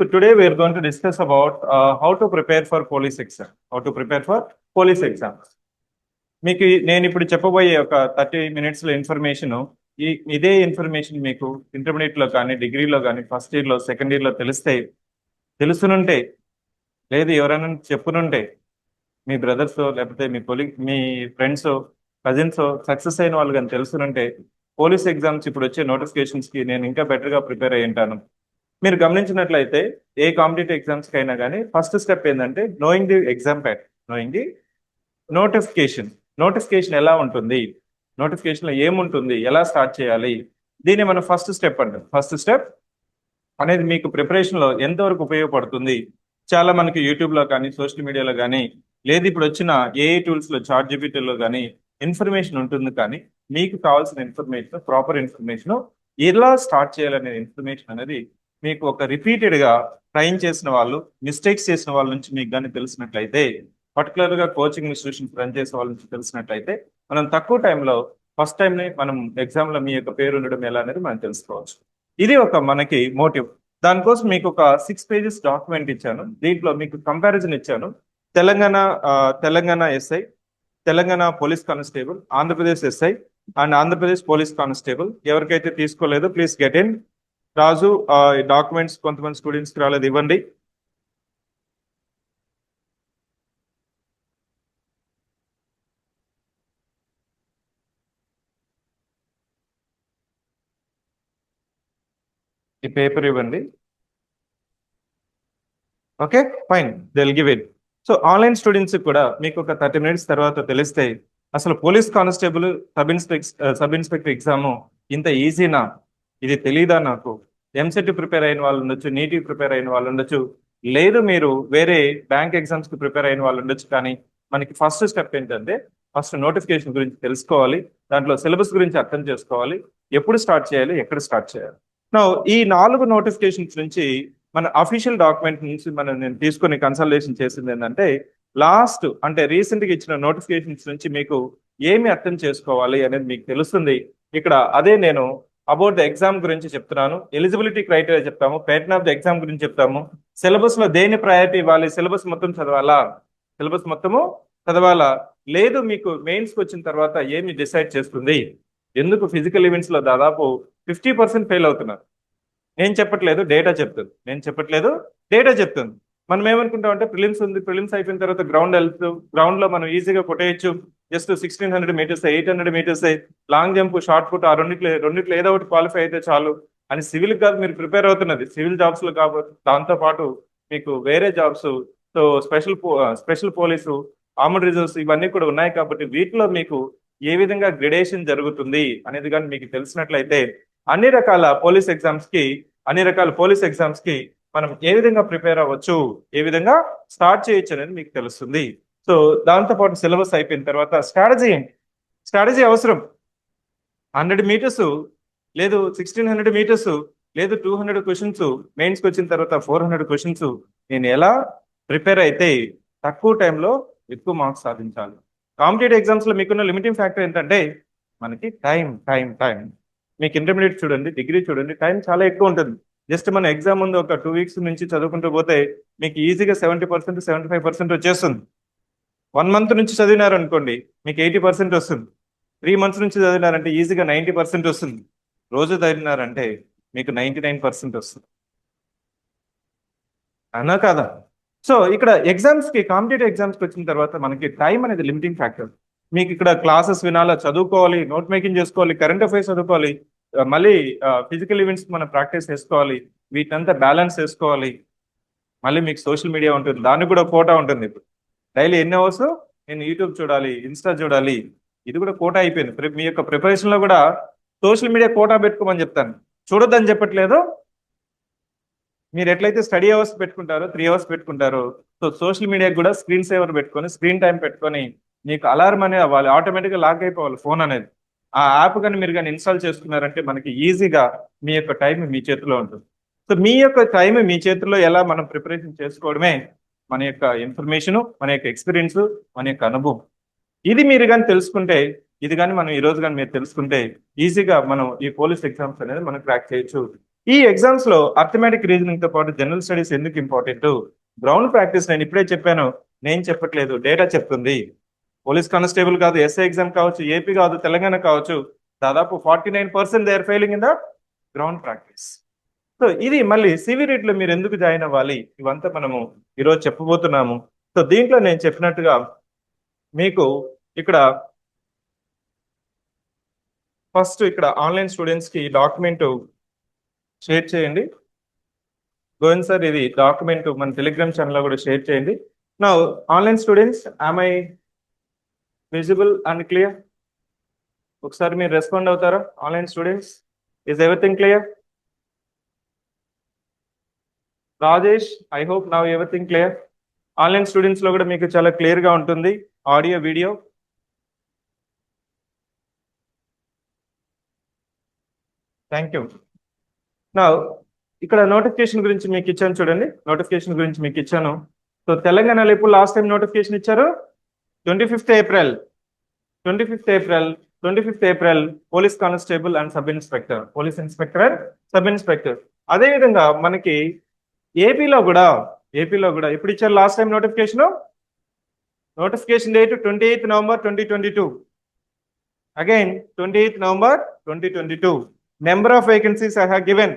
So today we are going to discuss about how to prepare for police exam. How to prepare for police exams. మీకు నేను ఇప్పుడు చెప్పబోయే ఒక 30 minutes information ఇదే information మీకు intermediate లో కానీ డిగ్రీలో కానీ ఫస్ట్ ఇయర్ లో సెకండ్ ఇయర్ లో తెలుసునుంటే లేదు ఎవరైనా చెప్పునుంటే మీ బ్రదర్స్ లేకపోతే మీ ఫ్రెండ్స్ కజిన్స్ సక్సెస్ అయిన వాళ్ళు కానీ తెలుసునుంటే పోలీస్ ఎగ్జామ్స్ ఇప్పుడు వచ్చే నోటిఫికేషన్స్ కి నేను ఇంకా బెటర్ గా ప్రిపేర్ అయ్యి ఉంటాను. మీరు గమనించినట్లయితే ఏ కాంపిటేటివ్ ఎగ్జామ్స్ కైనా కానీ ఫస్ట్ స్టెప్ ఏంటంటే knowing the exam pattern, knowing the notification ఎలా ఉంటుంది, నోటిఫికేషన్ లో ఏముంటుంది, ఎలా స్టార్ట్ చేయాలి, దీన్ని మనం ఫస్ట్ స్టెప్ అంటాం. ఫస్ట్ స్టెప్ అనేది మీకు ప్రిపరేషన్ లో ఎంతవరకు ఉపయోగపడుతుంది. చాలా మనకి యూట్యూబ్ లో కానీ సోషల్ మీడియాలో కానీ లేదు ఇప్పుడు వచ్చిన ఏఐ టూల్స్ లో చాట్ జీపీటీలో కానీ ఇన్ఫర్మేషన్ ఉంటుంది. కానీ మీకు కావాల్సిన ఇన్ఫర్మేషన్, ప్రాపర్ ఇన్ఫర్మేషన్ ఎలా స్టార్ట్ చేయాలనే ఇన్ఫర్మేషన్ అనేది మీకు ఒక రిపీటెడ్ గా ట్రైన్ చేసిన వాళ్ళు, మిస్టేక్స్ చేసిన వాళ్ళ నుంచి మీకు కానీ తెలిసినట్లయితే, పర్టికులర్ గా కోచింగ్ ఇన్స్టిట్యూషన్ రన్ చేసే వాళ్ళ నుంచి తెలిసినట్లయితే మనం తక్కువ టైంలో ఫస్ట్ టైం మనం ఎగ్జామ్ లో మీ యొక్క పేరు ఉండడం ఎలా అనేది మనం తెలుసుకోవచ్చు. ఇది ఒక మనకి మోటివ్. దానికోసం మీకు ఒక 6 pages డాక్యుమెంట్ ఇచ్చాను. దీంట్లో మీకు కంపారిజన్ ఇచ్చాను. Telangana SI, Telangana police constable, Andhra Pradesh SI and Andhra Pradesh police constable. ఎవరికైతే తీసుకోలేదో please get in. Raju documents కొంతమంది స్టూడెంట్స్ కి రాలేదు, ఇవ్వండి. ఈ పేపర్ ఇవ్వండి. Okay fine, they will give it. So online students కూడా మీకు ఒక 30 minutes తర్వాత తెలిస్తే అసలు police constable sub inspector exam ఇంత ఈజీనా, ఇది తెలీదా నాకు. ఎంసెట్ ప్రిపేర్ అయిన వాళ్ళు ఉండొచ్చు, నీట్కి ప్రిపేర్ అయిన వాళ్ళు ఉండొచ్చు, లేదు మీరు వేరే బ్యాంక్ ఎగ్జామ్స్ కి ప్రిపేర్ అయిన వాళ్ళు ఉండొచ్చు. కానీ మనకి ఫస్ట్ స్టెప్ ఏంటంటే ఫస్ట్ నోటిఫికేషన్ గురించి తెలుసుకోవాలి, దాంట్లో సిలబస్ గురించి అర్థం చేసుకోవాలి, ఎప్పుడు స్టార్ట్ చేయాలి, ఎక్కడ స్టార్ట్ చేయాలి. నా ఈ 4 నోటిఫికేషన్స్ నుంచి మన అఫీషియల్ డాక్యుమెంట్ నుంచి నేను తీసుకొని కన్సల్టేషన్ చేసింది ఏంటంటే లాస్ట్ అంటే రీసెంట్ గా ఇచ్చిన నోటిఫికేషన్స్ నుంచి మీకు ఏమి అర్థం చేసుకోవాలి అనేది మీకు తెలుస్తుంది. ఇక్కడ అదే నేను అబౌట్ ద ఎగ్జామ్ గురించి చెప్తున్నాను, ఎలిజిబిలిటీ క్రైటీరియా చెప్తాము, ప్యాటర్న్ ఆఫ్ ద ఎగ్జామ్ గురించి చెప్తాము, సిలబస్ లో దేని ప్రయారిటీ ఇవ్వాలి, సిలబస్ మొత్తం చదవాలా, లేదు మీకు మెయిన్స్ కి వచ్చిన తర్వాత ఏమి డిసైడ్ చేస్తుంది. ఎందుకు ఫిజికల్ ఈవెంట్స్ లో దాదాపు 50% ఫెయిల్ అవుతున్నారు. నేను చెప్పట్లేదు, డేటా చెప్తుంది. మనం ఏమనుకుంటాం అంటే ప్రిలిమ్స్ ఉంది, ప్రిలిమ్స్ అయిపోయిన తర్వాత గ్రౌండ్ లో మనం ఈజీగా కొట్టేయచ్చు. Just 1600 meters 800 meters long jump, shot put, ఆ రెండిట్లో ఏదో ఒకటి క్వాలిఫై అయితే చాలు అని సివిల్ కాదు మీరు ప్రిపేర్ అవుతున్నది, సివిల్ జాబ్స్ లో కాబట్టి దాంతో పాటు మీకు వేరే jobs, so special police, armed reserves ఇవన్నీ కూడా ఉన్నాయి. కాబట్టి వీటిలో మీకు ఏ విధంగా గ్రేడేషన్ జరుగుతుంది అనేది కానీ మీకు తెలిసినట్లయితే అన్ని రకాల పోలీస్ ఎగ్జామ్స్ కి మనం ఏ విధంగా ప్రిపేర్ అవ్వచ్చు, ఏ విధంగా స్టార్ట్ చేయొచ్చు అనేది మీకు తెలుస్తుంది. సో దాంతోపాటు సిలబస్ అయిపోయిన తర్వాత స్ట్రాటజీ అవసరం. 100 meters లేదు 1600 meters లేదు 200 questions మెయిన్స్కి వచ్చిన తర్వాత 400 questions నేను ఎలా ప్రిపేర్ అయితే తక్కువ టైంలో ఎక్కువ మార్క్స్ సాధించాలి. కాంపిటేటివ్ ఎగ్జామ్స్ లో మీకున్న లిమిటింగ్ ఫ్యాక్టర్ ఏంటంటే మనకి టైం. మీకు ఇంటర్మీడియట్ చూడండి, డిగ్రీ చూడండి, టైం చాలా ఎక్కువ ఉంటుంది. జస్ట్ మన ఎగ్జామ్ ముందు ఒక 2 weeks నుంచి చదువుకుంటూ పోతే మీకు ఈజీగా 70% 75% వచ్చేస్తుంది. 1 month నుంచి చదివినారనుకోండి మీకు 80% వస్తుంది. 3 months నుంచి చదివినారంటే ఈజీగా 90% వస్తుంది. రోజు చదివినారంటే మీకు 99% వస్తుంది. అన్నా కాదా? సో ఇక్కడ కాంపిటేటివ్ ఎగ్జామ్స్కి వచ్చిన తర్వాత మనకి టైం అనేది లిమిటింగ్ ఫ్యాక్టర్. మీకు ఇక్కడ క్లాసెస్ వినాలా, చదువుకోవాలి, నోట్ మేకింగ్ చేసుకోవాలి, కరెంట్ అఫైర్స్ చదువుకోవాలి, మళ్ళీ ఫిజికల్ ఈవెంట్స్ మనం ప్రాక్టీస్ చేసుకోవాలి, వీటంతా బ్యాలెన్స్ చేసుకోవాలి. మళ్ళీ మీకు సోషల్ మీడియా ఉంటుంది, దానికి కూడా కోటా ఉంటుంది. ఇప్పుడు డైలీ ఎన్ని అవర్స్ నేను యూట్యూబ్ చూడాలి, ఇన్స్టా చూడాలి, ఇది కూడా కోటా అయిపోయింది. మీ యొక్క ప్రిపరేషన్ లో కూడా సోషల్ మీడియా కోటా పెట్టుకోమని చెప్తాను, చూడొద్దని చెప్పట్లేదు. మీరు ఎట్లయితే స్టడీ అవర్స్ పెట్టుకుంటారో 3 hours పెట్టుకుంటారో, సో సోషల్ మీడియాకి కూడా స్క్రీన్ సేవర్ పెట్టుకొని, స్క్రీన్ టైం పెట్టుకొని, మీకు అలారం అనేది అవ్వాలి, ఆటోమేటిక్గా లాక్ అయిపోవాలి ఫోన్ అనేది. ఆ యాప్ కానీ మీరు కానీ ఇన్స్టాల్ చేసుకున్నారంటే మనకి ఈజీగా మీ యొక్క టైం మీ చేతిలో ఉంటుంది. సో మీ యొక్క టైం మీ చేతిలో ఎలా మనం ప్రిపరేషన్ చేసుకోవడమే మన యొక్క ఇన్ఫర్మేషన్, మన యొక్క ఎక్స్పీరియన్స్, మన యొక్క అనుభవం. ఇది మీరు కానీ తెలుసుకుంటే, ఇది కానీ మనం ఈ రోజు కానీ మీరు తెలుసుకుంటే ఈజీగా మనం ఈ పోలీస్ ఎగ్జామ్స్ అనేది మనం క్రాక్ చేయొచ్చు. ఈ ఎగ్జామ్స్ లో అర్థమెటిక్ రీజనింగ్ తో పాటు జనరల్ స్టడీస్ ఎందుకు ఇంపార్టెంట్? గ్రౌండ్ ప్రాక్టీస్ నేను ఇప్పుడే చెప్పాను, నేను చెప్పట్లేదు, డేటా చెప్తుంది. పోలీస్ కానిస్టేబుల్ కాదు, ఎస్ఐ ఎగ్జామ్ కావచ్చు, ఏపీ కాదు, తెలంగాణ కావచ్చు, దాదాపు 49% they are failing in the ground practice. So ఇది మళ్ళీ సివి రేట్లో మీరు ఎందుకు జాయిన్ అవ్వాలి, ఇవంతా మనము ఈరోజు చెప్పబోతున్నాము. సో దీంట్లో నేను చెప్పినట్టుగా మీకు ఇక్కడ ఫస్ట్ ఇక్కడ ఆన్లైన్ స్టూడెంట్స్ కి డాక్యుమెంట్ షేర్ చేయండి. గోవింద్ సార్, ఇది డాక్యుమెంట్ మన టెలిగ్రామ్ ఛానల్లో కూడా షేర్ చేయండి. నా online students, am I visible and clear? ఒకసారి మీరు రెస్పాండ్ అవుతారా? Online students, is everything clear? Rajesh, I hope now everything clear. Online students లో కూడా మీకు చాలా క్లియర్ గా ఉంటుంది ఆడియో వీడియో. Thank you. నా ఇక్కడ నోటిఫికేషన్ గురించి మీకు ఇచ్చాను చూడండి, నోటిఫికేషన్ గురించి మీకు ఇచ్చాను. సో తెలంగాణలో ఎప్పుడు లాస్ట్ టైం నోటిఫికేషన్ ఇచ్చారు? 25th April. 25th April police constable and sub inspector, police inspector and sub inspector. అదేవిధంగా మనకి ఏపీలో కూడా ఎప్పుడు ఇచ్చారు last time notification? Notification date 28th November 2022. Again 28th November 2022. Number of vacancies I have given.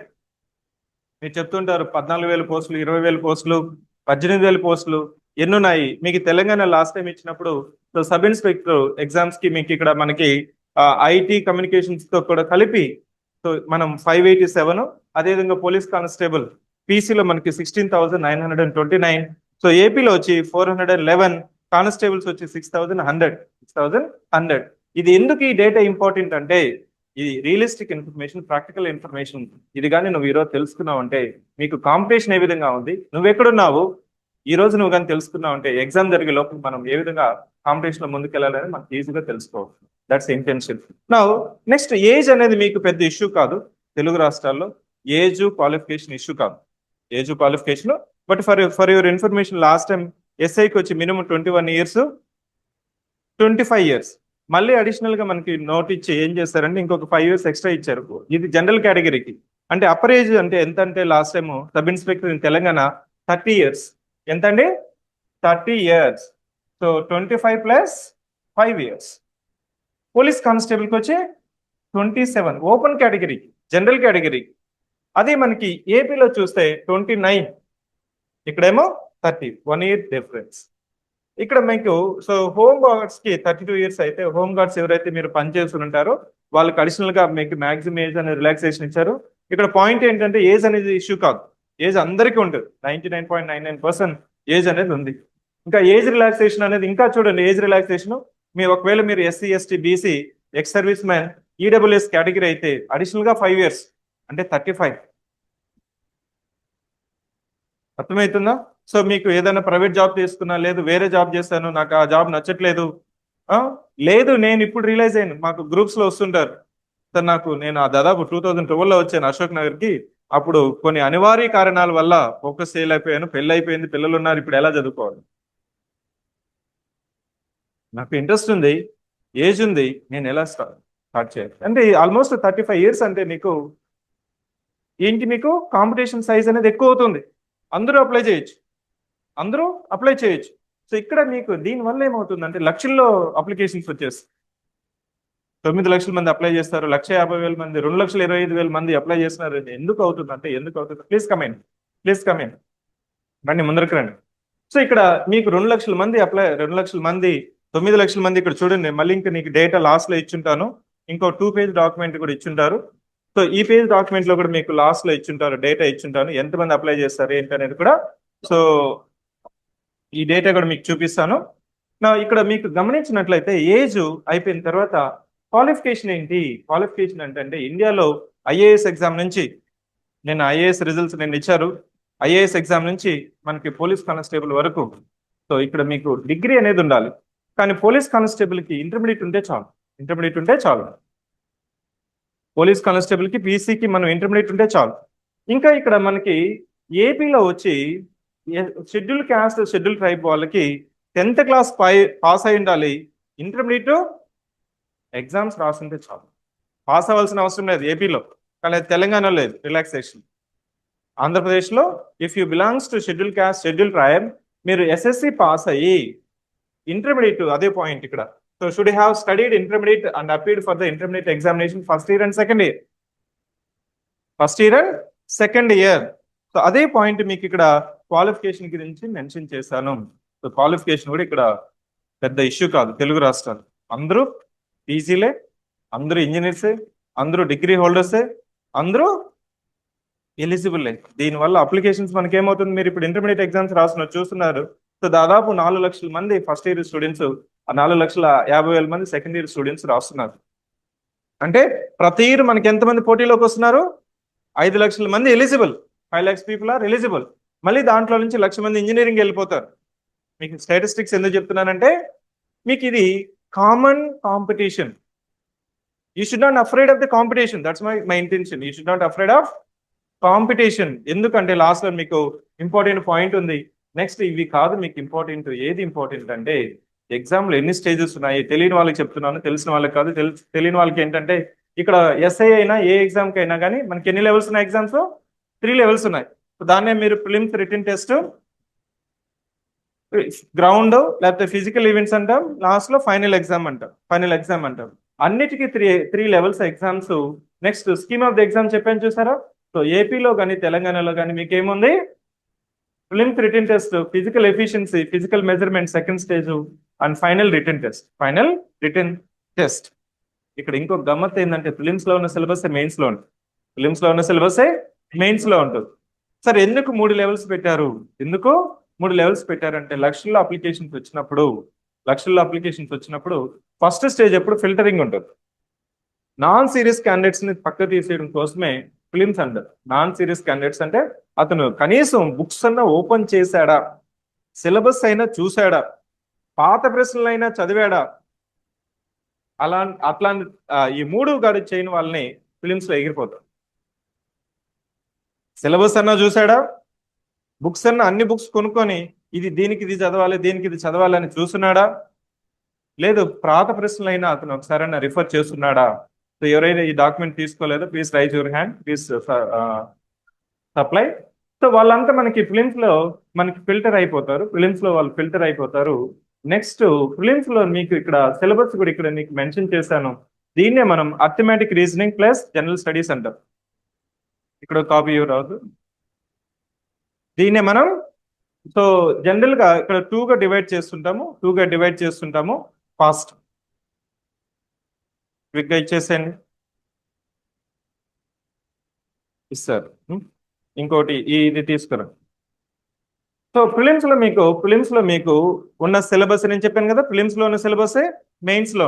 మీరు చెప్తుంటారు 14,000 పోస్టులు, 20,000 పోస్టులు, 18,000 పోస్టులు ఎన్నున్నాయి. మీకు తెలంగాణ లాస్ట్ టైం ఇచ్చినప్పుడు సో సబ్ ఇన్స్పెక్టర్ ఎగ్జామ్స్ కి మీకు ఇక్కడ మనకి ఐటీ కమ్యూనికేషన్స్ తో కూడా కలిపి సో మనం 587, అదేవిధంగా పోలీస్ కానిస్టేబుల్ పీసీలో మనకి 16,929. సో ఏపీలో వచ్చి 411, కానిస్టేబుల్స్ వచ్చి 6,100. ఇది ఎందుకు ఈ డేటా ఇంపార్టెంట్ అంటే ఇది రియలిస్టిక్ ఇన్ఫర్మేషన్, ప్రాక్టికల్ ఇన్ఫర్మేషన్. ఇది కానీ నువ్వు ఈరోజు తెలుసుకున్నావు అంటే మీకు కాంపిటీషన్ ఏ విధంగా ఉంది, నువ్వు ఎక్కడున్నావు ఈ రోజు నువ్వు కానీ తెలుసుకున్నావు అంటే ఎగ్జామ్ జరిగే లోపల మనం ఏ విధంగా కాంపిటీషన్ లో ముందుకెళ్ళాలని మనకు ఈజీగా తెలుసుకోవచ్చు. That's intention. నా నెక్స్ట్, ఏజ్ అనేది మీకు పెద్ద ఇష్యూ కాదు తెలుగు రాష్ట్రాల్లో. ఏజ్ క్వాలిఫికేషన్ ఇష్యూ కాదు, age qualification. But for your information, last time ఎస్ఐకి వచ్చి మినిమం 21 years, 25 years. మళ్ళీ అడిషనల్ గా మనకి నోట్ ఇచ్చి ఏం చేస్తారంటే ఇంకొక 5 years ఎక్స్ట్రా ఇచ్చారు. ఇది జనరల్ కేటగిరీకి. అంటే అప్పర్ ఏజ్ అంటే ఎంత అంటే last time sub inspector in Telangana 30 years. ఎంత అండి? 30 years. So 25 + 5 years. పోలీస్ కానిస్టేబుల్కి వచ్చి 27 ఓపెన్ కేటగిరీ, జనరల్ కేటగిరీ. అదే మనకి ఏపీలో చూస్తే 29, ఇక్కడేమో 30, 1 year డిఫరెన్స్. ఇక్కడ మీకు సో హోమ్ గార్డ్స్ కి 32 years అయితే, హోమ్ గార్డ్స్ ఎవరైతే మీరు పనిచేస్తూ ఉంటారో వాళ్ళకి అడిషనల్ గా మీకు మాక్సిమం ఏజ్ అనేది రిలాక్సేషన్ ఇచ్చారు. ఇక్కడ పాయింట్ ఏంటంటే ఏజ్ అనేది ఇష్యూ కాదు, ఏజ్ అందరికీ ఉంటుంది. 99.99% ఏజ్ అనేది ఉంది. ఇంకా ఏజ్ రిలాక్సేషన్ అనేది ఇంకా చూడండి, ఏజ్ రిలాక్సేషన్ ఒకవేళ మీరు SC, ST, BC, X service man, EWS category అయితే అడిషనల్ గా 5 years అంటే 35. అర్థమవుతుందా? సో మీకు ఏదైనా ప్రైవేట్ జాబ్ చేసుకున్నా, లేదు వేరే జాబ్ చేస్తాను, నాకు ఆ జాబ్ నచ్చట్లేదు, లేదు నేను ఇప్పుడు రియలైజ్ అయ్యాను, మాకు గ్రూప్స్ లో వస్తుంటారు సార్, నేను దాదాపు 2012లో వచ్చాను అశోక్ నగర్ కి. అప్పుడు కొన్ని అనివార్య కారణాల వల్ల ఫోకస్ చేయలేకపోయాను, పెళ్ళి అయిపోయింది, పిల్లలు ఉన్నారు, ఇప్పుడు ఎలా చదువుకోవాలి? నాకు ఇంట్రెస్ట్ ఉంది, ఏజ్ ఉంది, నేను ఎలా స్టార్ట్ చేయాలి అంటే ఆల్మోస్ట్ 35 years అంటే నీకు ఏంటి, మీకు కాంపిటీషన్ సైజ్ అనేది ఎక్కువ అవుతుంది. అందరూ అప్లై చేయొచ్చు. సో ఇక్కడ మీకు దీనివల్ల ఏమవుతుందంటే లక్షల్లో అప్లికేషన్స్ వచ్చేసి 9 లక్షల మంది అప్లై చేస్తారు, 1,50,000 మంది, 2,25,000 మంది అప్లై చేస్తున్నారు. ఎందుకు అవుతుంది? ప్లీజ్ కమెంట్ రండి, ముందరికి రండి. సో ఇక్కడ మీకు 2 లక్షల మంది 2 లక్షల మంది, 9 లక్షల మంది. ఇక్కడ చూడండి, మళ్ళీ ఇంకా నీకు డేటా లాస్ట్ లో ఇచ్చుంటాను, ఇంకో 2-page డాక్యుమెంట్ కూడా ఇచ్చుంటారు. సో ఈ పేజ్ డాక్యుమెంట్ లో కూడా మీకు లాస్ట్ లో ఇచ్చుంటారు, డేటా ఇచ్చుంటాను, ఎంతమంది అప్లై చేస్తారు ఏంటి అనేది కూడా. సో ఈ డేటా కూడా మీకు చూపిస్తాను. ఇక్కడ మీకు గమనించినట్లయితే ఏజ్ అయిపోయిన తర్వాత క్వాలిఫికేషన్ ఏంటి? క్వాలిఫికేషన్ అంటే ఇండియాలో ఐఏఎస్ ఎగ్జామ్ నుంచి, నేను ఐఏఎస్ రిజల్ట్స్ నేను ఇచ్చారు, ఐఏఎస్ ఎగ్జామ్ నుంచి మనకి పోలీస్ కానిస్టేబుల్ వరకు. సో ఇక్కడ మీకు డిగ్రీ అనేది ఉండాలి, కానీ పోలీస్ కానిస్టేబుల్ కి ఇంటర్మీడియట్ ఉంటే చాలు. పోలీస్ కానిస్టేబుల్ కి, పీసీకి మనం ఇంటర్మీడియట్ ఉంటే చాలు. ఇంకా ఇక్కడ మనకి ఏపీలో వచ్చి షెడ్యూల్ క్యాస్ట్, షెడ్యూల్ ట్రైబ్ వాళ్ళకి 10th class పాస్ అయి ఉండాలి, ఇంటర్మీడియట్ ఎగ్జామ్స్ రాస్తుంటే చాలు, పాస్ అవ్వాల్సిన అవసరం లేదు ఏపీలో. కానీ తెలంగాణలో లేదు రిలాక్సేషన్. ఆంధ్రప్రదేశ్లో if you belongs to schedule caste, schedule tribe, మీరు ఎస్ఎస్సి పాస్ అయ్యి ఇంటర్మీడియట్, అదే పాయింట్ ఇక్కడ. So should have studied intermediate and appeared for the intermediate examination first year and second year. First year and second year. So అదే point మీకు ఇక్కడ qualification గురించి mention చేశాను. So qualification కూడా ఇక్కడ పెద్ద ఇష్యూ కాదు. తెలుగు రాష్ట్రాలు అందరూ పీజీలే, అందరూ ఇంజనీర్సే, అందరూ డిగ్రీ హోల్డర్సే, అందరూ ఎలిజిబుల్లే. దీనివల్ల అప్లికేషన్స్ మనకి ఏమవుతుంది, మీరు ఇప్పుడు ఇంటర్మీడియట్ ఎగ్జామ్స్ రాస్తున్నారు చూస్తున్నారు. సో దాదాపు 4 లక్షల మంది ఫస్ట్ ఇయర్ స్టూడెంట్స్, 4,50,000 మంది సెకండ్ ఇయర్ స్టూడెంట్స్ రాస్తున్నారు. అంటే ప్రతి ఇయర్ మనకి ఎంతమంది పోటీలోకి వస్తున్నారు? 5 లక్షల మంది eligible. 5 lakhs people are eligible. మళ్ళీ దాంట్లో నుంచి 1,00,000 మంది ఇంజనీరింగ్ వెళ్ళిపోతారు. మీకు స్టాటిస్టిక్స్ ఎందుకు చెప్తున్నానంటే మీకు ఇది common competition. You should not afraid of the competition. That's my intention. You should not afraid of competition. ఎందుకంటే లాస్ట్ లో మీకు ఇంపార్టెంట్ పాయింట్ ఉంది. నెక్స్ట్ ఇవి కాదు మీకు ఇంపార్టెంట్. ఏది ఇంపార్టెంట్ అంటే ఎగ్జామ్ లో ఎన్ని స్టేజెస్ ఉన్నాయి తెలియని వాళ్ళకి చెప్తున్నాను, తెలిసిన వాళ్ళకి కాదు. తెలియని వాళ్ళకి ఏంటంటే ఇక్కడ ఎస్ఐ అయినా ఏ ఎగ్జామ్ కి అయినా కానీ మనకి ఎన్ని లెవెల్స్ ఉన్నాయి? ఎగ్జామ్స్ 3 లెవెల్స్ ఉన్నాయి. దాన్నే మీరు ప్రిలిమ్స్, రిటన్ టెస్ట్, గ్రౌండ్ లేకపోతే ఫిజికల్ ఈవెంట్స్ అంటాం, లాస్ట్ లో ఫైనల్ ఎగ్జామ్ అంటాం. అన్నిటికీ three levels exams. Next scheme of the exam చెప్పాను చూసారా? సో ఏపీలో కానీ తెలంగాణలో కానీ మీకు ఏముంది? Prelims, written test, physical efficiency, physical measurement second stage and final written test. ఇక్కడ ఇంకొక గమ్మత్ ఏంటంటే ప్రిలిమ్స్ లో ఉన్న సిలబస్ మెయిన్స్ లో ఉంటుంది. ప్రిలిమ్స్ లో ఉన్న సిలబస్ మెయిన్స్ లో ఉంటుంది. సార్ ఎందుకు 3 లెవెల్స్ పెట్టారు? ఎందుకు 3 లెవెల్స్ పెట్టారంటే లక్షల్లో అప్లికేషన్స్ వచ్చినప్పుడు ఫస్ట్ స్టేజ్ ఎప్పుడు ఫిల్టరింగ్ ఉంటుంది. నాన్ సీరియస్ క్యాండిడేట్స్ ని పక్క తీసేయడం కోసమే ఫిలిమ్స్ అంటారు. నాన్ సీరియస్ క్యాండిడేట్స్ అంటే అతను కనీసం బుక్స్ అన్నా ఓపెన్ చేశాడా, సిలబస్ అయినా చూశాడా, పాత ప్రశ్నలైనా చదివాడా, అట్లాంటి ఈ 3 గారు చేయని వాళ్ళని ఫిలిమ్స్ లో ఎగిరిపోతారు. సిలబస్ అన్నా చూశాడా, బుక్స్ అన్నా అన్ని బుక్స్ కొనుక్కొని దీనికి ఇది చదవాలి, దీనికి ఇది చదవాలి అని చూస్తున్నాడా, లేదు పాత ప్రశ్నలైనా అతను ఒకసారైనా రిఫర్ చేస్తున్నాడా? సో ఎవరైనా ఈ డాక్యుమెంట్ తీసుకోలేదో please raise your hand, please supply. So వాళ్ళంతా మనకి ఫిలిమ్స్ లో మనకి ఫిల్టర్ అయిపోతారు. నెక్స్ట్ ఫిలిమ్స్ లో మీకు ఇక్కడ సిలబస్ కూడా ఇక్కడ మీకు మెన్షన్ చేశాను. దీన్నే మనం arithmetic reasoning plus general studies అంటాం. ఇక్కడ కాపీ రాదు. దీన్నే మనం సో జనరల్ గా ఇక్కడ 2గా డివైడ్ చేస్తుంటాము. ఫాస్ట్ క్విక్ గా ఇచ్చేసేయండి ఇస్తారు. ఇంకోటి ఇది తీసుకురా. సో ప్రిలిమ్స్ లో మీకు ఉన్న సిలబస్ నేను చెప్పాను కదా, ప్రిలిమ్స్ లో ఉన్న సిలబసే మెయిన్స్ లో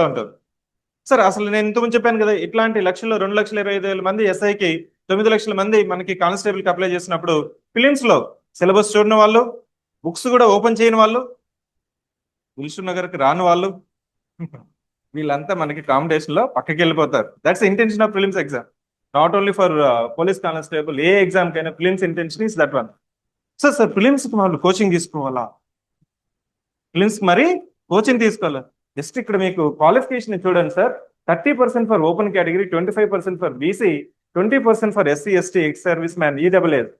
ఉంటుంది. సార్ అసలు నేను ఇంతకుముందు చెప్పాను కదా, ఇట్లాంటి 2,25,000 మంది ఎస్ఐకి 9 లక్షల మంది మనకి కానిస్టేబుల్ కి అప్లై చేసినప్పుడు ఫిలిమ్స్ లో సిలబస్ చూడని వాళ్ళు, బుక్స్ కూడా ఓపెన్ చేయని వాళ్ళు, దిల్షుక్ నగర్కి రాని వాళ్ళు, వీళ్ళంతా మనకి కాంపిటీషన్ లో పక్కకి వెళ్ళిపోతారు. That's intention of prelims exam. Not only for police constable, ఏ ఎగ్జామ్ కైనా prelims intention is that one. Sir prelims కి వాళ్ళు కోచింగ్ తీసుకోవాలా? ప్రిలిమ్స్ మరి కోచింగ్ తీసుకోవాలా? జస్ట్ ఇక్కడ మీకు క్వాలిఫికేషన్ చూడండి sir. 30% for open category, 25% for BC, 20% for SC ST, ex service man, EWS.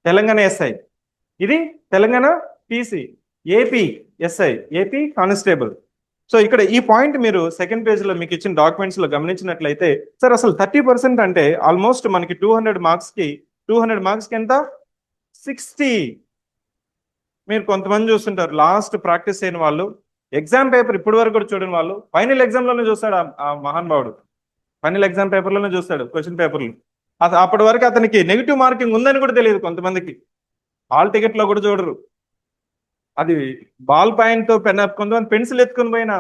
Telangana SI, ఇది Telangana PC, AP SI, AP constable. So ఇక్కడ ఈ పాయింట్ మీరు సెకండ్ పేజ్ లో మీకు ఇచ్చిన డాక్యుమెంట్స్ లో గమనించినట్లయితే, సార్ అసలు 30% అంటే ఆల్మోస్ట్ మనకి 200 మార్క్స్ కి ఎంత? 60. మీరు కొంతమంది చూస్తుంటారు లాస్ట్ ప్రాక్టీస్ అయిన వాళ్ళు, ఎగ్జామ్ పేపర్ ఇప్పటి వరకు కూడా చూడని వాళ్ళు ఫైనల్ ఎగ్జామ్ లోనే చూస్తాడు. ఆ మహానుభావుడు ఫైనల్ ఎగ్జామ్ పేపర్ లోనే చూస్తాడు, క్వశ్చన్ పేపర్లు. అప్పటి వరకు అతనికి నెగిటివ్ మార్కింగ్ ఉందని కూడా తెలియదు. కొంతమందికి హాల్ టికెట్ లో కూడా చూడరు. అది బాల్ పాయింట్ తో పెన్, కొంతమంది పెన్సిల్ ఎత్తుకుని పోయిన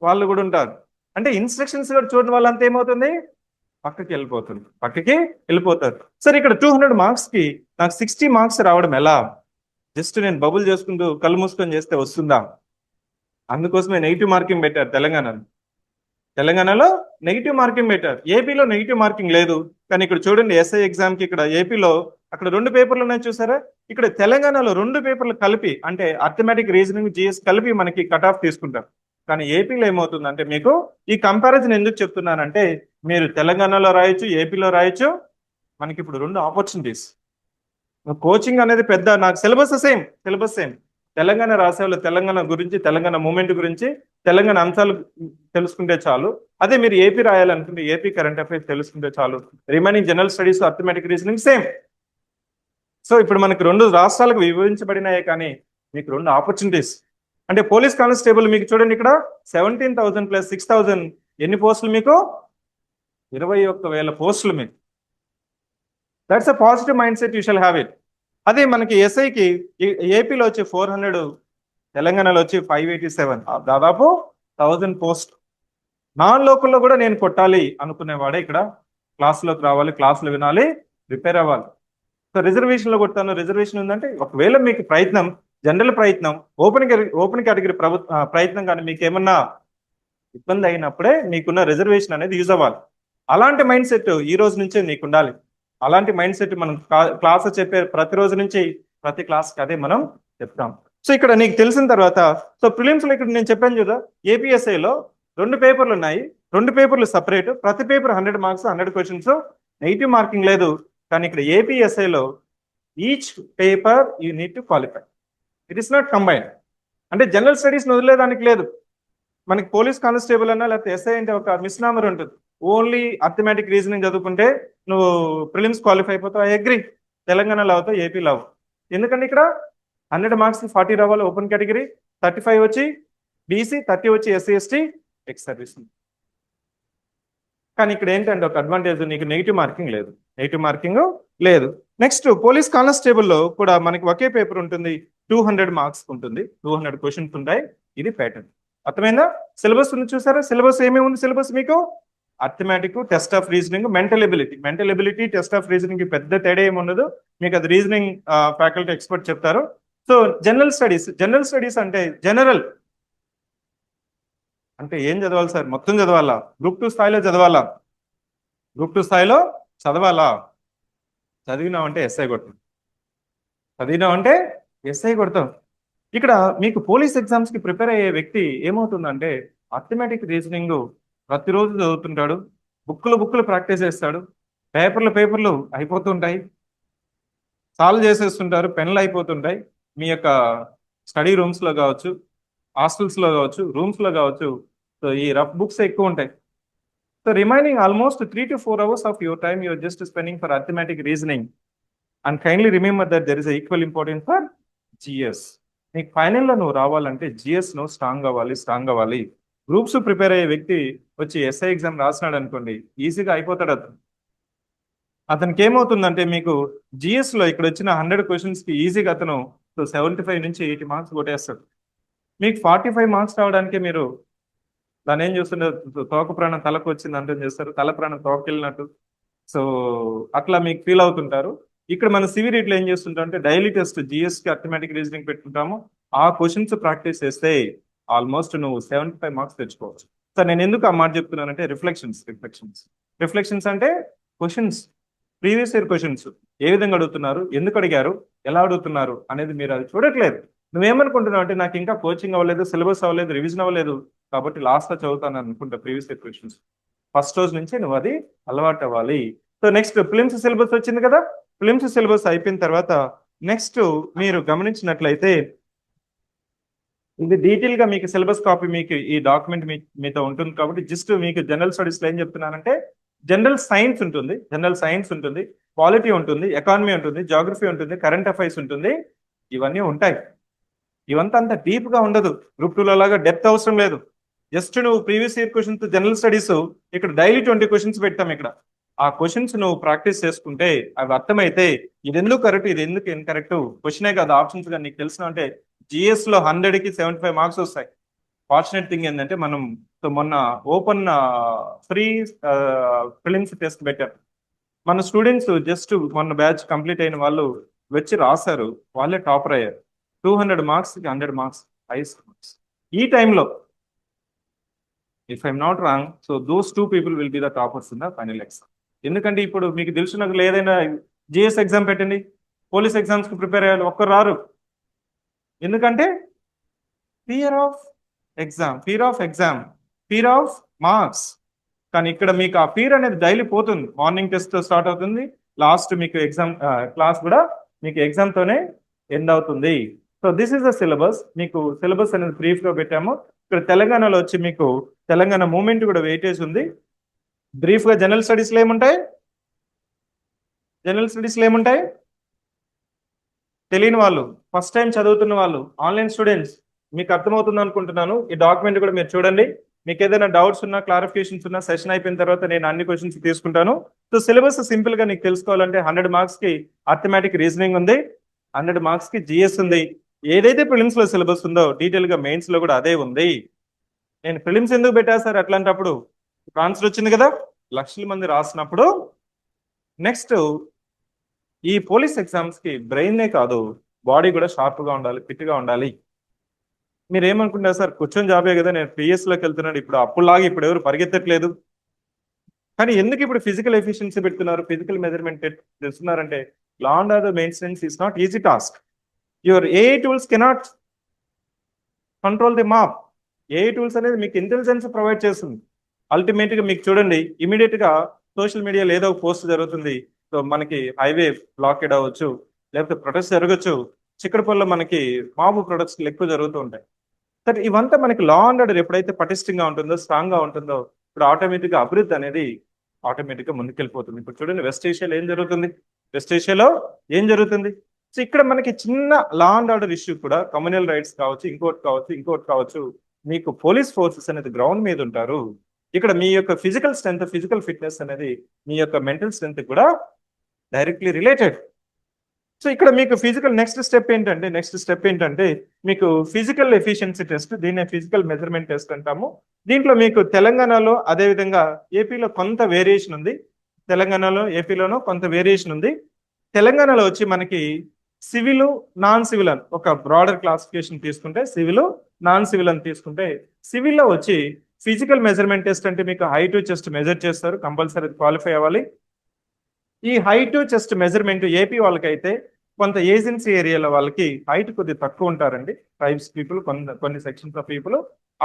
వాళ్ళు కూడా ఉంటారు. అంటే ఇన్స్ట్రక్షన్స్ కూడా చూడడం వల్ల అంతా ఏమవుతుంది? పక్కకి వెళ్ళిపోతారు. సరే ఇక్కడ 200 మార్క్స్ కి నాకు 60 మార్క్స్ రావడం ఎలా? జస్ట్ నేను బబుల్ చేసుకుంటూ కళ్ళు మూసుకొని చేస్తే వస్తుందా? అందుకోసమే నెగిటివ్ మార్కింగ్ పెట్టారు తెలంగాణలో నెగిటివ్ మార్కింగ్ పెట్టారు. ఏపీలో నెగిటివ్ మార్కింగ్ లేదు. కానీ ఇక్కడ చూడండి, ఎస్ఐ ఎగ్జామ్ కి ఇక్కడ ఏపీలో అక్కడ 2 పేపర్లు ఉన్నాయి చూసారా? ఇక్కడ తెలంగాణలో 2 పేపర్లు కలిపి, అంటే అర్థమెటిక్ రీజనింగ్, జిఎస్ కలిపి మనకి కట్ ఆఫ్ తీసుకుంటారు. కానీ ఏపీలో ఏమవుతుందంటే మీకు ఈ కంపారిజన్ ఎందుకు చెప్తున్నానంటే మీరు తెలంగాణలో రాయొచ్చు, ఏపీలో రాయొచ్చు. మనకి ఇప్పుడు రెండు ఆపర్చునిటీస్. కోచింగ్ అనేది పెద్ద నాకు సిలబస్ సేమ్. తెలంగాణ రాసే వాళ్ళు తెలంగాణ గురించి, తెలంగాణ మూమెంట్ గురించి, తెలంగాణ అంశాలు తెలుసుకుంటే చాలు. అదే మీరు ఏపీ రాయాలనుకుంటే ఏపీ కరెంట్ అఫైర్స్ తెలుసుకుంటే చాలు. Remaining general studies, arithmetic reasoning same. So ఇప్పుడు మనకి రెండు రాష్ట్రాలకు విభజించబడినాయే కానీ మీకు రెండు ఆపర్చునిటీస్. అంటే పోలీస్ కానిస్టేబుల్ మీకు చూడండి ఇక్కడ 17,000 ప్లస్ 6,000 ఎన్ని పోస్టులు మీకు? 21,000 పోస్టులు మీకు. That's a positive mind set, you shall have it. అదే మనకి ఎస్ఐకి ఏపీలో వచ్చి 400, తెలంగాణలో వచ్చి 587, దాదాపు 1000 పోస్ట్. నాన్ లోకల్లో కూడా నేను కొట్టాలి అనుకునేవాడే ఇక్కడ క్లాసులోకి రావాలి, క్లాసులు వినాలి, ప్రిపేర్ అవ్వాలి. సో రిజర్వేషన్ లో కొడతాను, రిజర్వేషన్ ఉందంటే ఒకవేళ మీకు ప్రయత్నం, జనరల్ ప్రయత్నం, ఓపెన్ కేటగిరీ ప్రయత్నం కానీ మీకు ఏమన్నా ఇబ్బంది అయినప్పుడే మీకున్న రిజర్వేషన్ అనేది యూజ్ అవ్వాలి. అలాంటి మైండ్ సెట్ ఈ రోజు నుంచే నీకు ఉండాలి. అలాంటి మైండ్ సెట్ మనం క్లాస్ చెప్పే ప్రతిరోజు నుంచి ప్రతి క్లాస్కి అదే మనం చెప్తాం. సో ఇక్కడ నీకు తెలిసిన తర్వాత సో ప్రిలిమ్స్ లో ఇక్కడ నేను చెప్పాను కదా, ఏపీఎస్ఐలో 2 పేపర్లు ఉన్నాయి, 2 పేపర్లు సపరేట్, ప్రతి paper 100 marks, 100 questions, negative marking లేదు. కానీ ఇక్కడ ఏపీఎస్ఐలో each paper you need to qualify, it is not combined. అంటే జనరల్ స్టడీస్ వదిలేదానికి లేదు. మనకి పోలీస్ కానిస్టేబుల్ అన్నా లేకపోతే ఎస్ఐ అంటే ఒక మిస్నామర్ ఉంటుంది. ఓన్లీ అర్థమెటిక్ రీజనింగ్ చదువుకుంటే నువ్వు ప్రిలిమ్స్ క్వాలిఫై అయిపోతావు. I agree. తెలంగాణలో అవుతావు, ఏపీలో అవు. ఎందుకంటే ఇక్కడ 100 మార్క్స్ 40 రావాలి ఓపెన్ కేటగిరీ, 35 వచ్చి బీసీ, 30 వచ్చి ఎస్సీ ఎస్టీ, ఎక్స్ సర్వీస్. కానీ ఇక్కడ ఏంటంటే ఒక అడ్వాంటేజ్, నీకు నెగిటివ్ మార్కింగ్ లేదు. నెక్స్ట్ పోలీస్ కానిస్టేబుల్లో కూడా మనకి ఒకే పేపర్ ఉంటుంది, 200 మార్క్స్ ఉంటుంది, 200 క్వశ్చన్స్ ఉంటాయి. ఇది ప్యాటర్న్. అర్థమైందా? సిలబస్ ఉంది చూసారా? సిలబస్ ఏమేమి ఉంది? సిలబస్ మీకు arithmetic, test of reasoning, mental ability, test of reasoning పెద్ద తేడా ఏమి ఉండదు. మీకు అది రీజనింగ్ ఫ్యాకల్టీ ఎక్స్పర్ట్ చెప్తారు. సో జనరల్ స్టడీస్ అంటే జనరల్ అంటే ఏం చదవాలి సార్? మొత్తం చదవాలా? గ్రూప్ 2 స్థాయిలో చదవాలా? చదివినామంటే ఎస్ఐ కొడతాం. ఇక్కడ మీకు పోలీస్ ఎగ్జామ్స్ కి ప్రిపేర్ అయ్యే వ్యక్తి ఏమవుతుందంటే అర్థమెటిక్ రీజనింగ్ ప్రతిరోజు చదువుతుంటాడు, బుక్కులు ప్రాక్టీస్ చేస్తాడు, పేపర్లు అయిపోతుంటాయి, సాల్వ్ చేసేస్తుంటారు, పెన్లు అయిపోతుంటాయి. మీ యొక్క స్టడీ రూమ్స్ లో కావచ్చు, హాస్టల్స్ లో కావచ్చు, రూమ్స్ లో కావచ్చు. సో ఈ రఫ్ బుక్స్ ఎక్కువ ఉంటాయి. So remaining almost 3 to 4 hours of your time you're just spending for arithmetic reasoning. And kindly remember that there is equal importance for GS. నీకు ఫైనల్లో నువ్వు రావాలంటే జిఎస్ నువ్వు స్ట్రాంగ్ అవ్వాలి. గ్రూప్స్ ప్రిపేర్ అయ్యే వ్యక్తి వచ్చి ఎస్ఐ ఎగ్జామ్ రాసినాడు అనుకోండి, ఈజీగా అయిపోతాడు అతనికి ఏమవుతుందంటే మీకు జిఎస్ లో ఇక్కడ వచ్చిన 100 క్వశ్చన్స్ కి ఈజీగా అతను 75 నుంచి 80 మార్క్స్ కొట్టేస్తాడు. మీకు 45 మార్క్స్ రావడానికి మీరు దాని ఏం చూస్తుంటే తోక ప్రాణం తలకు వచ్చింది అంటే చేస్తారు, తల ప్రాణం తోకెళ్ళినట్టు. సో అట్లా మీకు ఫీల్ అవుతుంటారు. ఇక్కడ మన సివిరీట్లో ఏం చేస్తుంటాం అంటే డైలీ టెస్ట్ జిఎస్ కి అర్థమెటిక్ రీజనింగ్ పెట్టుకుంటాము. ఆ క్వశ్చన్స్ ప్రాక్టీస్ చేస్తే ఆల్మోస్ట్ నువ్వు 75 మార్క్స్ తెచ్చుకోవచ్చు. సార్ నేను ఎందుకు ఆ మాట చెప్తున్నానంటే రిఫ్లెక్షన్స్ అంటే క్వశ్చన్స్, ప్రీవియస్ ఇయర్ క్వశ్చన్స్ ఏ విధంగా అడుగుతున్నారు, ఎందుకు అడిగారు, ఎలా అడుగుతున్నారు అనేది మీరు అది చూడట్లేదు. నువ్వేమనుకుంటున్నావు అంటే నాకు ఇంకా కోచింగ్ అవ్వలేదు, సిలబస్ అవ్వలేదు, రివిజన్ అవ్వలేదు, కాబట్టి లాస్ట్ లో చదువుతాను అనుకుంటా ప్రీవియస్ ఇయర్ క్వశ్చన్స్. ఫస్ట్ రోజు నుంచి నువ్వు అది అలవాటు అవ్వాలి. సో నెక్స్ట్ ప్రిలిమ్స్ సిలబస్ వచ్చింది కదా, ప్రిలిమ్స్ సిలబస్ అయిపోయిన తర్వాత నెక్స్ట్ మీరు గమనించినట్లయితే ఇది డీటెయిల్ గా మీకు సిలబస్ కాపీ మీకు ఈ డాక్యుమెంట్ మీతో ఉంటుంది. కాబట్టి జస్ట్ మీకు జనరల్ స్టడీస్ లో ఏం చెప్తున్నానంటే జనరల్ సైన్స్ ఉంటుంది, పాలిటీ ఉంటుంది, ఎకానమీ ఉంటుంది, జాగ్రఫీ ఉంటుంది, కరెంట్ అఫైర్స్ ఉంటుంది. ఇవన్నీ ఉంటాయి. ఇవంతా అంత డీప్ గా ఉండదు. గ్రూప్ 2 లాగా డెప్త్ అవసరం లేదు. జస్ట్ నువ్వు previous year questions, general studies ఇక్కడ డైలీ 20 క్వశ్చన్స్ పెట్టాం. ఇక్కడ ఆ క్వశ్చన్స్ నువ్వు ప్రాక్టీస్ చేసుకుంటే అవి అర్థమైతే ఇది ఎందుకు కరెక్ట్, ఇది ఎందుకు ఇన్కరెక్ట్, క్వశ్చనే కాదు ఆప్షన్స్ గా నీకు తెలిసిన అంటే జిఎస్ లో 100కి 75 మార్క్స్ వస్తాయి. ఫార్చునేట్ థింగ్ ఏంటంటే మనం మొన్న ఓపెన్ ఫ్రీ ప్రిలిమ్స్ టెస్ట్ పెట్టారు. మన స్టూడెంట్స్ జస్ట్ మొన్న బ్యాచ్ కంప్లీట్ అయిన వాళ్ళు వచ్చి రాశారు, వాళ్ళే టాపర్ అయ్యారు. 200 మార్క్స్ కి 100 మార్క్స్ హైయెస్ట్ మార్క్స్ ఈ టైంలో. If I'm not wrong, so those 2 people will be the toppers in the final exam. ఎందుకంటే ఇప్పుడు మీకు తెలిసిన ఏదైనా జిఎస్ ఎగ్జామ్ పెట్టండి, పోలీస్ ఎగ్జామ్స్ కి ప్రిపేర్ అయ్యాలి, ఒక్కరు రారు. ఎందుకంటే fear of exam, fear of marks. కానీ ఇక్కడ మీకు ఆ ఫీర్ అనేది డైలీ పోతుంది. మార్నింగ్ టెస్ట్ తో స్టార్ట్ అవుతుంది, లాస్ట్ మీకు ఎగ్జామ్ క్లాస్ కూడా మీకు ఎగ్జామ్ తోనే ఎండ్ అవుతుంది. So this is the syllabus. మీకు సిలబస్ అనేది బ్రీఫ్ గా పెట్టాము. ఇక్కడ తెలంగాణలో వచ్చి మీకు తెలంగాణ మూమెంట్ కూడా వెయిటేజ్ ఉంది. బ్రీఫ్ గా జనరల్ స్టడీస్ లో ఏముంటాయి, తెలియని వాళ్ళు, ఫస్ట్ టైం చదువుతున్న వాళ్ళు, ఆన్లైన్ స్టూడెంట్స్, మీకు అర్థమవుతుంది అనుకుంటున్నాను. ఈ డాక్యుమెంట్ కూడా మీరు చూడండి. మీకు ఏదైనా డౌట్స్ ఉన్నా, క్లారిఫికేషన్స్ ఉన్నా సెషన్ అయిపోయిన తర్వాత నేను అన్ని క్వశ్చన్స్ తీసుకుంటాను. సో సిలబస్ సింపుల్ గా నీకు తెలుసుకోవాలంటే 100 మార్క్స్ కి అర్థమెటిక్ రీజనింగ్ ఉంది, 100 మార్క్స్ కి జిఎస్ ఉంది. ఏదైతే ప్రిలిమ్స్ లో సిలబస్ ఉందో డీటెయిల్ గా మెయిన్స్ లో కూడా అదే ఉంది. నేను ప్రిలిమ్స్ ఎందుకు పెట్టా సార్ అట్లాంటప్పుడు, ఆన్సర్ వచ్చింది కదా, లక్షల మంది రాసినప్పుడు నెక్స్ట్ ఈ పోలీస్ ఎగ్జామ్స్ కి బ్రెయిన్నే కాదు బాడీ కూడా షార్ప్ గా ఉండాలి, ఫిట్ గా ఉండాలి. మీరు ఏమనుకుంటారు సార్, కూర్చొని జాబే కదా, నేను పిఎస్ లోకి వెళ్తున్నాడు, ఇప్పుడు అప్పుడులాగా ఇప్పుడు ఎవరు పరిగెత్తట్లేదు, కానీ ఎందుకు ఇప్పుడు ఫిజికల్ ఎఫిషియన్సీ పెడుతున్నారు, ఫిజికల్ మెజర్మెంట్ తెస్తున్నారంటే law and order maintenance is not easy task. Your AI tools cannot control the mob. AI tools అనేది మీకు ఇంటెలిజెన్స్ ప్రొవైడ్ చేస్తుంది. అల్టిమేట్ గా మీకు చూడండి, ఇమీడియట్ గా సోషల్ మీడియాలో ఏదో ఒక పోస్ట్ జరుగుతుంది. సో మనకి హైవే బ్లాకెడ్ అవ్వచ్చు, లేకపోతే ప్రొటెస్ట్ జరగచ్చు, చిక్కడపల్లిలో మనకి మాబు ప్రొడక్ట్స్ ఎక్కువ జరుగుతూ ఉంటాయి. సరే ఇవంతా మనకి లా అండ్ ఆర్డర్ ఎప్పుడైతే పటిష్టంగా ఉంటుందో, స్ట్రాంగ్ గా ఉంటుందో, ఇప్పుడు ఆటోమేటిక్ గా అభివృద్ధి అనేది ఆటోమేటిక్ గా ముందుకెళ్ళిపోతుంది. ఇప్పుడు చూడండి వెస్ట్ ఏషియాలో ఏం జరుగుతుంది, సో ఇక్కడ మనకి చిన్న లా అండ్ ఆర్డర్ ఇష్యూ కూడా, కమ్యూనల్ రైట్స్ కావచ్చు, ఇంకోటి కావచ్చు, మీకు పోలీస్ ఫోర్సెస్ అనేది గ్రౌండ్ మీద ఉంటారు. ఇక్కడ మీ యొక్క ఫిజికల్ స్ట్రెంత్, ఫిజికల్ ఫిట్నెస్ అనేది మీ యొక్క మెంటల్ స్ట్రెంత్ కూడా డైరెక్ట్లీ రిలేటెడ్. సో ఇక్కడ మీకు ఫిజికల్ నెక్స్ట్ స్టెప్ ఏంటంటే మీకు ఫిజికల్ ఎఫిషియన్సీ టెస్ట్, దీన్ని ఫిజికల్ మెజర్మెంట్ టెస్ట్ అంటాము. దీంట్లో మీకు తెలంగాణలో అదేవిధంగా ఏపీలో కొంత వేరియేషన్ ఉంది, ఏపీలోనూ కొంత వేరియేషన్ ఉంది. తెలంగాణలో వచ్చి మనకి సివిల్, నాన్ సివిల్ అని ఒక బ్రాడర్ క్లాసిఫికేషన్ తీసుకుంటే, సివిల్, నాన్ సివిల్ అని తీసుకుంటే, సివిల్లో వచ్చి ఫిజికల్ మెజర్మెంట్ టెస్ట్ అంటే మీకు హైట్ చెస్ట్ మెజర్ చేస్తారు, కంపల్సరీ క్వాలిఫై అవ్వాలి. ఈ హైట్ చెస్ట్ మెజర్మెంట్ ఏపీ వాళ్ళకైతే, కొంత ఏజెన్సీ ఏరియాలో వాళ్ళకి హైట్ కొద్దిగా తక్కువ ఉంటారండి. ట్రైబ్స్ పీపుల్, కొన్ని సెక్షన్స్ ఆఫ్ పీపుల్,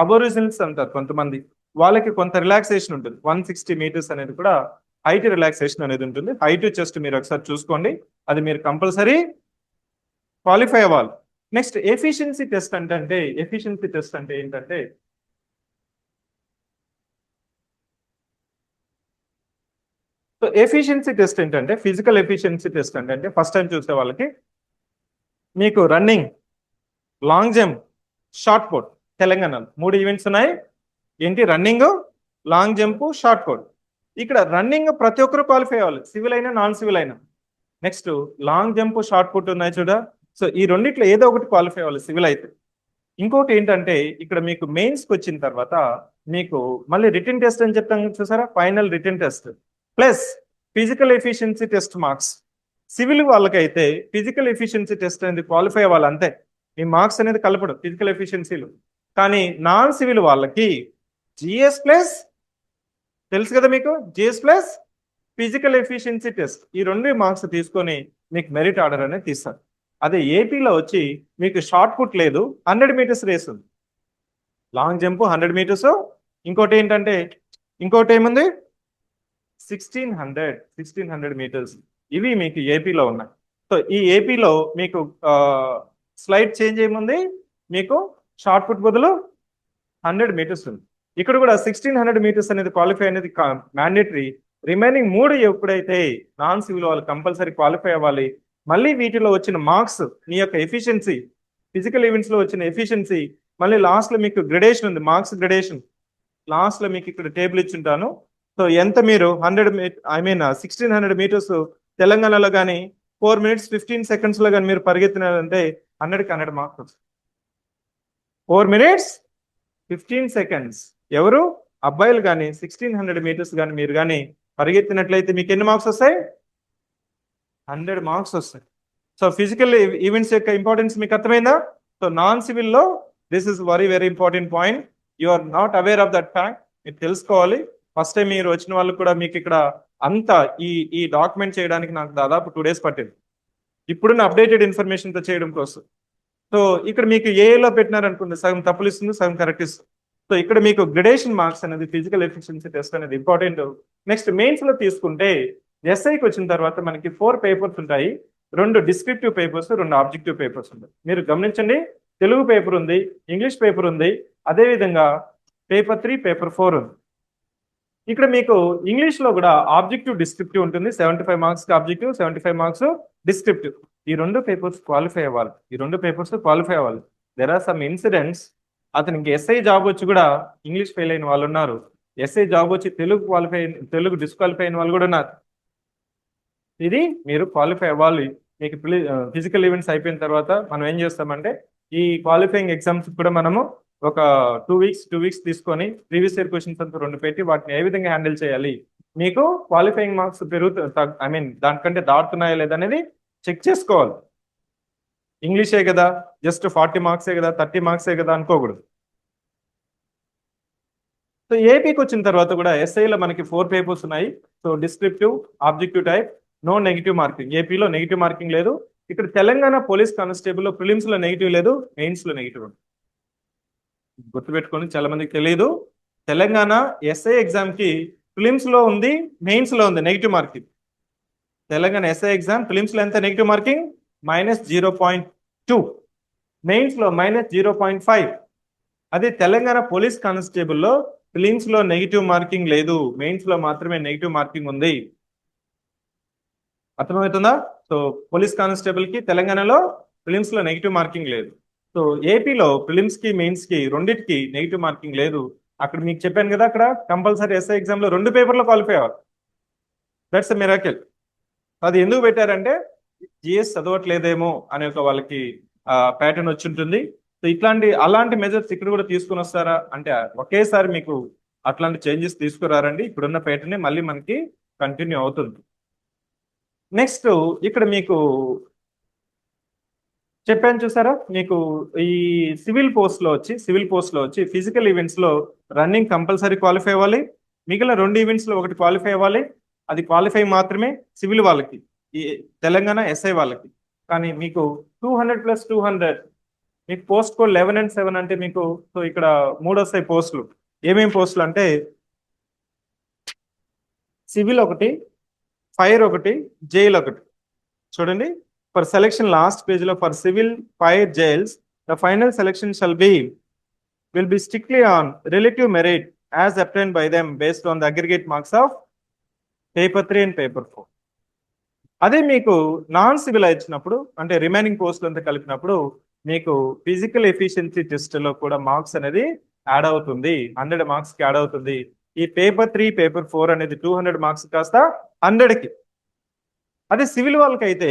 అబోరిజినల్స్ అంటారు కొంతమంది, వాళ్ళకి కొంత రిలాక్సేషన్ ఉంటుంది. 160 మీటర్స్ అనేది కూడా హైట్ రిలాక్సేషన్ అనేది ఉంటుంది. హైట్ చెస్ట్ మీరు ఒకసారి చూసుకోండి, అది మీరు కంపల్సరీ క్వాలిఫై అవ్వాలి. నెక్స్ట్ ఎఫిషియన్సీ టెస్ట్ అంటే ఏంటంటే సో ఎఫిషియన్సీ టెస్ట్ ఏంటంటే, ఫిజికల్ ఎఫిషియన్సీ టెస్ట్ అంటే ఫస్ట్ టైం చూసే వాళ్ళకి మీకు running, long jump, shot put, తెలంగాణలో 3 ఈవెంట్స్ ఉన్నాయి. ఏంటి, running, long jump, shot put. ఇక్కడ రన్నింగ్ ప్రతి ఒక్కరు క్వాలిఫై అవ్వాలి, సివిల్ అయినా నాన్ సివిల్ అయినా. Next long jump, shot put ఉన్నాయి చూడ, సో ఈ రెండిట్లో ఏదో ఒకటి క్వాలిఫై అవ్వాలి సివిల్ అయితే. ఇంకోటి ఏంటంటే ఇక్కడ మీకు మెయిన్స్కి వచ్చిన తర్వాత మీకు మళ్ళీ రిటర్న్ టెస్ట్ అని చెప్తాం చూసారా, final written test plus physical efficiency test marks. Civil వాళ్ళకైతే ఫిజికల్ ఎఫిషియన్సీ టెస్ట్ అనేది క్వాలిఫై అవ్వాలి అంతే, మీ మార్క్స్ అనేది కలపడు ఫిజికల్ ఎఫిషియన్సీలు. కానీ నాన్ సివిల్ వాళ్ళకి జిఎస్ ప్లస్, తెలుసు కదా మీకు, GS plus physical efficiency test, ఈ 2 మార్క్స్ తీసుకొని మీకు మెరిట్ ఆర్డర్ అనేది తీస్తారు. అదే ఏపీలో వచ్చి మీకు షార్ట్ పుట్ లేదు, 100 మీటర్స్ రేస్ ఉంది, లాంగ్ జంప్ 100 మీటర్స్, ఇంకోటి ఏముంది 1600 మీటర్స్. ఇవి మీకు ఏపీలో ఉన్నాయి. సో ఈ ఏపీలో మీకు స్లైడ్ చేంజ్ ఏముంది, మీకు షార్ట్ పుట్ బదులు 100 మీటర్స్ ఉంది. ఇక్కడ కూడా 1600 మీటర్స్ అనేది క్వాలిఫై అనేది మ్యాండేటరీ. రిమైనింగ్ 3 ఎప్పుడైతే నాన్ సివిల్ వాళ్ళు కంపల్సరీ క్వాలిఫై అవ్వాలి. మళ్ళీ వీటిలో వచ్చిన మార్క్స్, మీ యొక్క ఎఫిషియన్సీ, ఫిజికల్ ఈవెంట్స్ లో వచ్చిన ఎఫిషియన్సీ, మళ్ళీ లాస్ట్ లో మీకు గ్రెడేషన్ ఉంది, మార్క్స్ గ్రెడేషన్. లాస్ట్ లో మీకు ఇక్కడ టేబుల్ ఇచ్చుంటాను. సో ఎంత మీరు 1600 మీటర్స్ తెలంగాణలో కానీ 4 minutes 15 seconds లో కానీ మీరు పరిగెత్తినారంటే 100కి 100 మార్క్స్ వస్తాయి. 4 minutes 15 seconds ఎవరు అబ్బాయిలు కానీ 1600 మీటర్స్ కానీ మీరు కానీ పరిగెత్తినట్లయితే మీకు ఎన్ని మార్క్స్ వస్తాయి, 100 మార్క్స్ వస్తాయి. సో ఫిజికల్ ఈవెంట్స్ యొక్క ఇంపార్టెన్స్ మీకు అర్థమైందా? సో నాన్ సివిల్లో this is very important point. You are not aware of that fact, మీరు తెలుసుకోవాలి. ఫస్ట్ టైం మీరు వచ్చిన వాళ్ళు కూడా మీకు ఇక్కడ అంతా ఈ డాక్యుమెంట్ చేయడానికి నాకు దాదాపు 2 days పట్టింది, ఇప్పుడున్న అప్డేటెడ్ ఇన్ఫర్మేషన్తో చేయడం కోసం. సో ఇక్కడ మీకు ఏలో పెట్టినారు అనుకుంది, సగం తప్పులు ఇస్తుంది, సగం కరెక్ట్ ఇస్తుంది. సో ఇక్కడ మీకు గ్రెడేషన్ మార్క్స్ అనేది ఫిజికల్ ఎఫిషియన్సీ టెస్ట్ అనేది ఇంపార్టెంట్. నెక్స్ట్ మెయిన్స్ లో తీసుకుంటే ఎస్ఐకి వచ్చిన తర్వాత మనకి 4 పేపర్స్ ఉంటాయి. 2 డిస్క్రిప్టివ్ పేపర్స్, 2 ఆబ్జెక్టివ్ పేపర్స్ ఉంటాయి. మీరు గమనించండి, తెలుగు పేపర్ ఉంది, ఇంగ్లీష్ పేపర్ ఉంది, అదేవిధంగా పేపర్ 3, పేపర్ 4 ఉంది. ఇక్కడ మీకు ఇంగ్లీష్ లో కూడా ఆబ్జెక్టివ్ డిస్క్రిప్టివ్ ఉంటుంది. 75 మార్క్స్ ఆబ్జెక్టివ్, 75 మార్క్స్ డిస్క్రిప్టివ్. ఈ 2 పేపర్స్ క్వాలిఫై అవ్వాలి. ఈ 2 పేపర్స్ క్వాలిఫై అవ్వాలి. There are some incidents. అతనికి ఎస్ఐ జాబ్ వచ్చి కూడా ఇంగ్లీష్ ఫెయిల్ అయిన వాళ్ళు ఉన్నారు. ఎస్ఐ జాబ్ వచ్చి తెలుగు డిస్క్వాలిఫై అయిన వాళ్ళు కూడా ఉన్నారు. ఇది మీరు క్వాలిఫై అవ్వాలి. మీకు ఫిజికల్ ఈవెంట్స్ అయిపోయిన తర్వాత మనం ఏం చేస్తామంటే ఈ క్వాలిఫైయింగ్ ఎగ్జామ్స్ కూడా మనము ఒక 2 వీక్స్ తీసుకొని ప్రీవియస్ ఇయర్ క్వశ్చన్స్ అంతా 2 పెట్టి వాటిని ఏ విధంగా హ్యాండిల్ చేయాలి, మీకు క్వాలిఫైయింగ్ మార్క్స్ దానికంటే దాటుతున్నాయా లేదనేది చెక్ చేసుకోవాలి. ఇంగ్లీషే కదా, జస్ట్ 40 మార్క్సే కదా, 30 మార్క్సే కదా అనుకోకూడదు. సో ఏపీకి వచ్చిన తర్వాత కూడా ఎస్ఐలో మనకి 4 పేపర్స్ ఉన్నాయి. So descriptive, objective type, no negative marking. ఏపీలో నెగిటివ్ మార్కింగ్ లేదు. ఇక్కడ తెలంగాణ పోలీస్ కానిస్టేబుల్ లో ప్రిలిమ్స్ లో నెగిటివ్ లేదు, మెయిన్స్ లో నెగిటివ్ ఉంది. గుర్తుపెట్టుకొని, చాలా మందికి తెలియదు, తెలంగాణ ఎస్ఐ ఎగ్జామ్ కి ప్రిలిమ్స్ లో ఉంది, మెయిన్స్ లో ఉంది negative marking. Telangana SI exam prelims లో ఎంత నెగిటివ్ మార్కింగ్? -0.2, మెయిన్స్ లో -0.5. అదే తెలంగాణ పోలీస్ కానిస్టేబుల్ లో ప్రిలిమ్స్ లో నెగిటివ్ మార్కింగ్ లేదు, మెయిన్స్ లో మాత్రమే నెగిటివ్ మార్కింగ్ ఉంది. అర్థమవుతుందా? సో పోలీస్ కానిస్టేబుల్ కి తెలంగాణలో ప్రిలిమ్స్ లో నెగిటివ్ మార్కింగ్ లేదు. సో ఏపీలో ప్రిలిమ్స్ కి, మెయిన్స్ కి రెండింటికి నెగిటివ్ మార్కింగ్ లేదు. అక్కడ మీకు చెప్పాను కదా, అక్కడ కంపల్సరీ ఎస్ఐ ఎగ్జామ్ లో 2 పేపర్లో క్వాలిఫై అవ్వాలి. That's a miracle. అది ఎందుకు పెట్టారంటే జిఎస్ చదవట్లేదేమో అనే ఒక వాళ్ళకి ప్యాటర్న్ వచ్చి ఉంటుంది. సో అలాంటి మెజర్స్ ఇక్కడ కూడా తీసుకుని వస్తారా అంటే ఒకేసారి మీకు అట్లాంటి చేంజెస్ తీసుకురారండి. ఇప్పుడున్న ప్యాటర్న్ మళ్ళీ మనకి కంటిన్యూ అవుతుంది. నెక్స్ట్ ఇక్కడ మీకు చెప్పాను చూసారా, మీకు ఈ సివిల్ పోస్ట్ లో వచ్చి ఫిజికల్ ఈవెంట్స్ లో రన్నింగ్ కంపల్సరీ క్వాలిఫై అవ్వాలి. మిగిలిన 2 ఈవెంట్స్ లో ఒకటి క్వాలిఫై అవ్వాలి. అది క్వాలిఫై మాత్రమే సివిల్ వాళ్ళకి, ఈ తెలంగాణ ఎస్ఐ వాళ్ళకి. కానీ మీకు 200+200 మీకు పోస్ట్ కోడ్ 11 and 7 అంటే మీకు సో ఇక్కడ 3 వస్తాయి పోస్టులు. ఏమేమి పోస్టులు అంటే సివిల్ ఒకటి, ఫైర్ ఒకటి, జైల్ ఒకటి. చూడండి, ఫర్ సెలెక్షన్ లాస్ట్ పేజ్ లో for civil, fire, jails the final selection will be strictly on relative merit as obtained by them based on the aggregate marks of paper 3 and paper 4. అదే మీకు non civil ఇచ్చినప్పుడు అంటే remaining పోస్టులు అంతా కలిపినప్పుడు మీకు physical efficiency test లో కూడా మార్క్స్ అనేది యాడ్ అవుతుంది. 100 మార్క్స్ కి యాడ్ అవుతుంది. ఈ పేపర్ 3, పేపర్ 4 అనేది 200 మార్క్స్ కాస్త 100కి. అదే సివిల్ వాళ్ళకి అయితే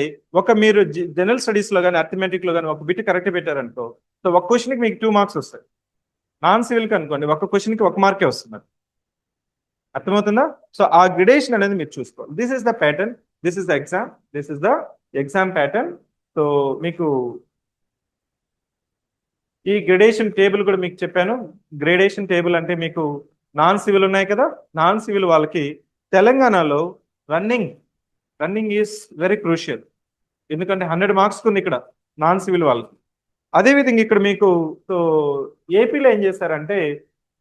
మీరు జనరల్ స్టడీస్ లో కానీ అర్థమెటిక్ లో కానీ ఒక బిట్ కరెక్ట్ పెట్టారనుకో, సో ఒక క్వశ్చన్కి మీకు 2 మార్క్స్ వస్తాయి. నాన్ సివిల్ కి అనుకోండి ఒక క్వశ్చన్కి 1 మార్కే వస్తుంది. అర్థమవుతుందా? సో ఆ గ్రెడేషన్ అనేది మీరు చూసుకోవాలి. This is the pattern, this is the exam pattern. So మీకు ఈ గ్రెడేషన్ టేబుల్ కూడా మీకు చెప్పాను. గ్రేడేషన్ టేబుల్ అంటే మీకు నాన్ సివిల్ ఉన్నాయి కదా, నాన్ సివిల్ వాళ్ళకి తెలంగాణలో రన్నింగ్ ఈజ్ వెరీ క్రూషియల్. ఎందుకంటే 100 మార్క్స్ ఉంది ఇక్కడ నాన్ సివిల్ వాళ్ళకి. అదేవిధంగా ఇక్కడ మీకు సో ఏపీలో ఏం చేశారంటే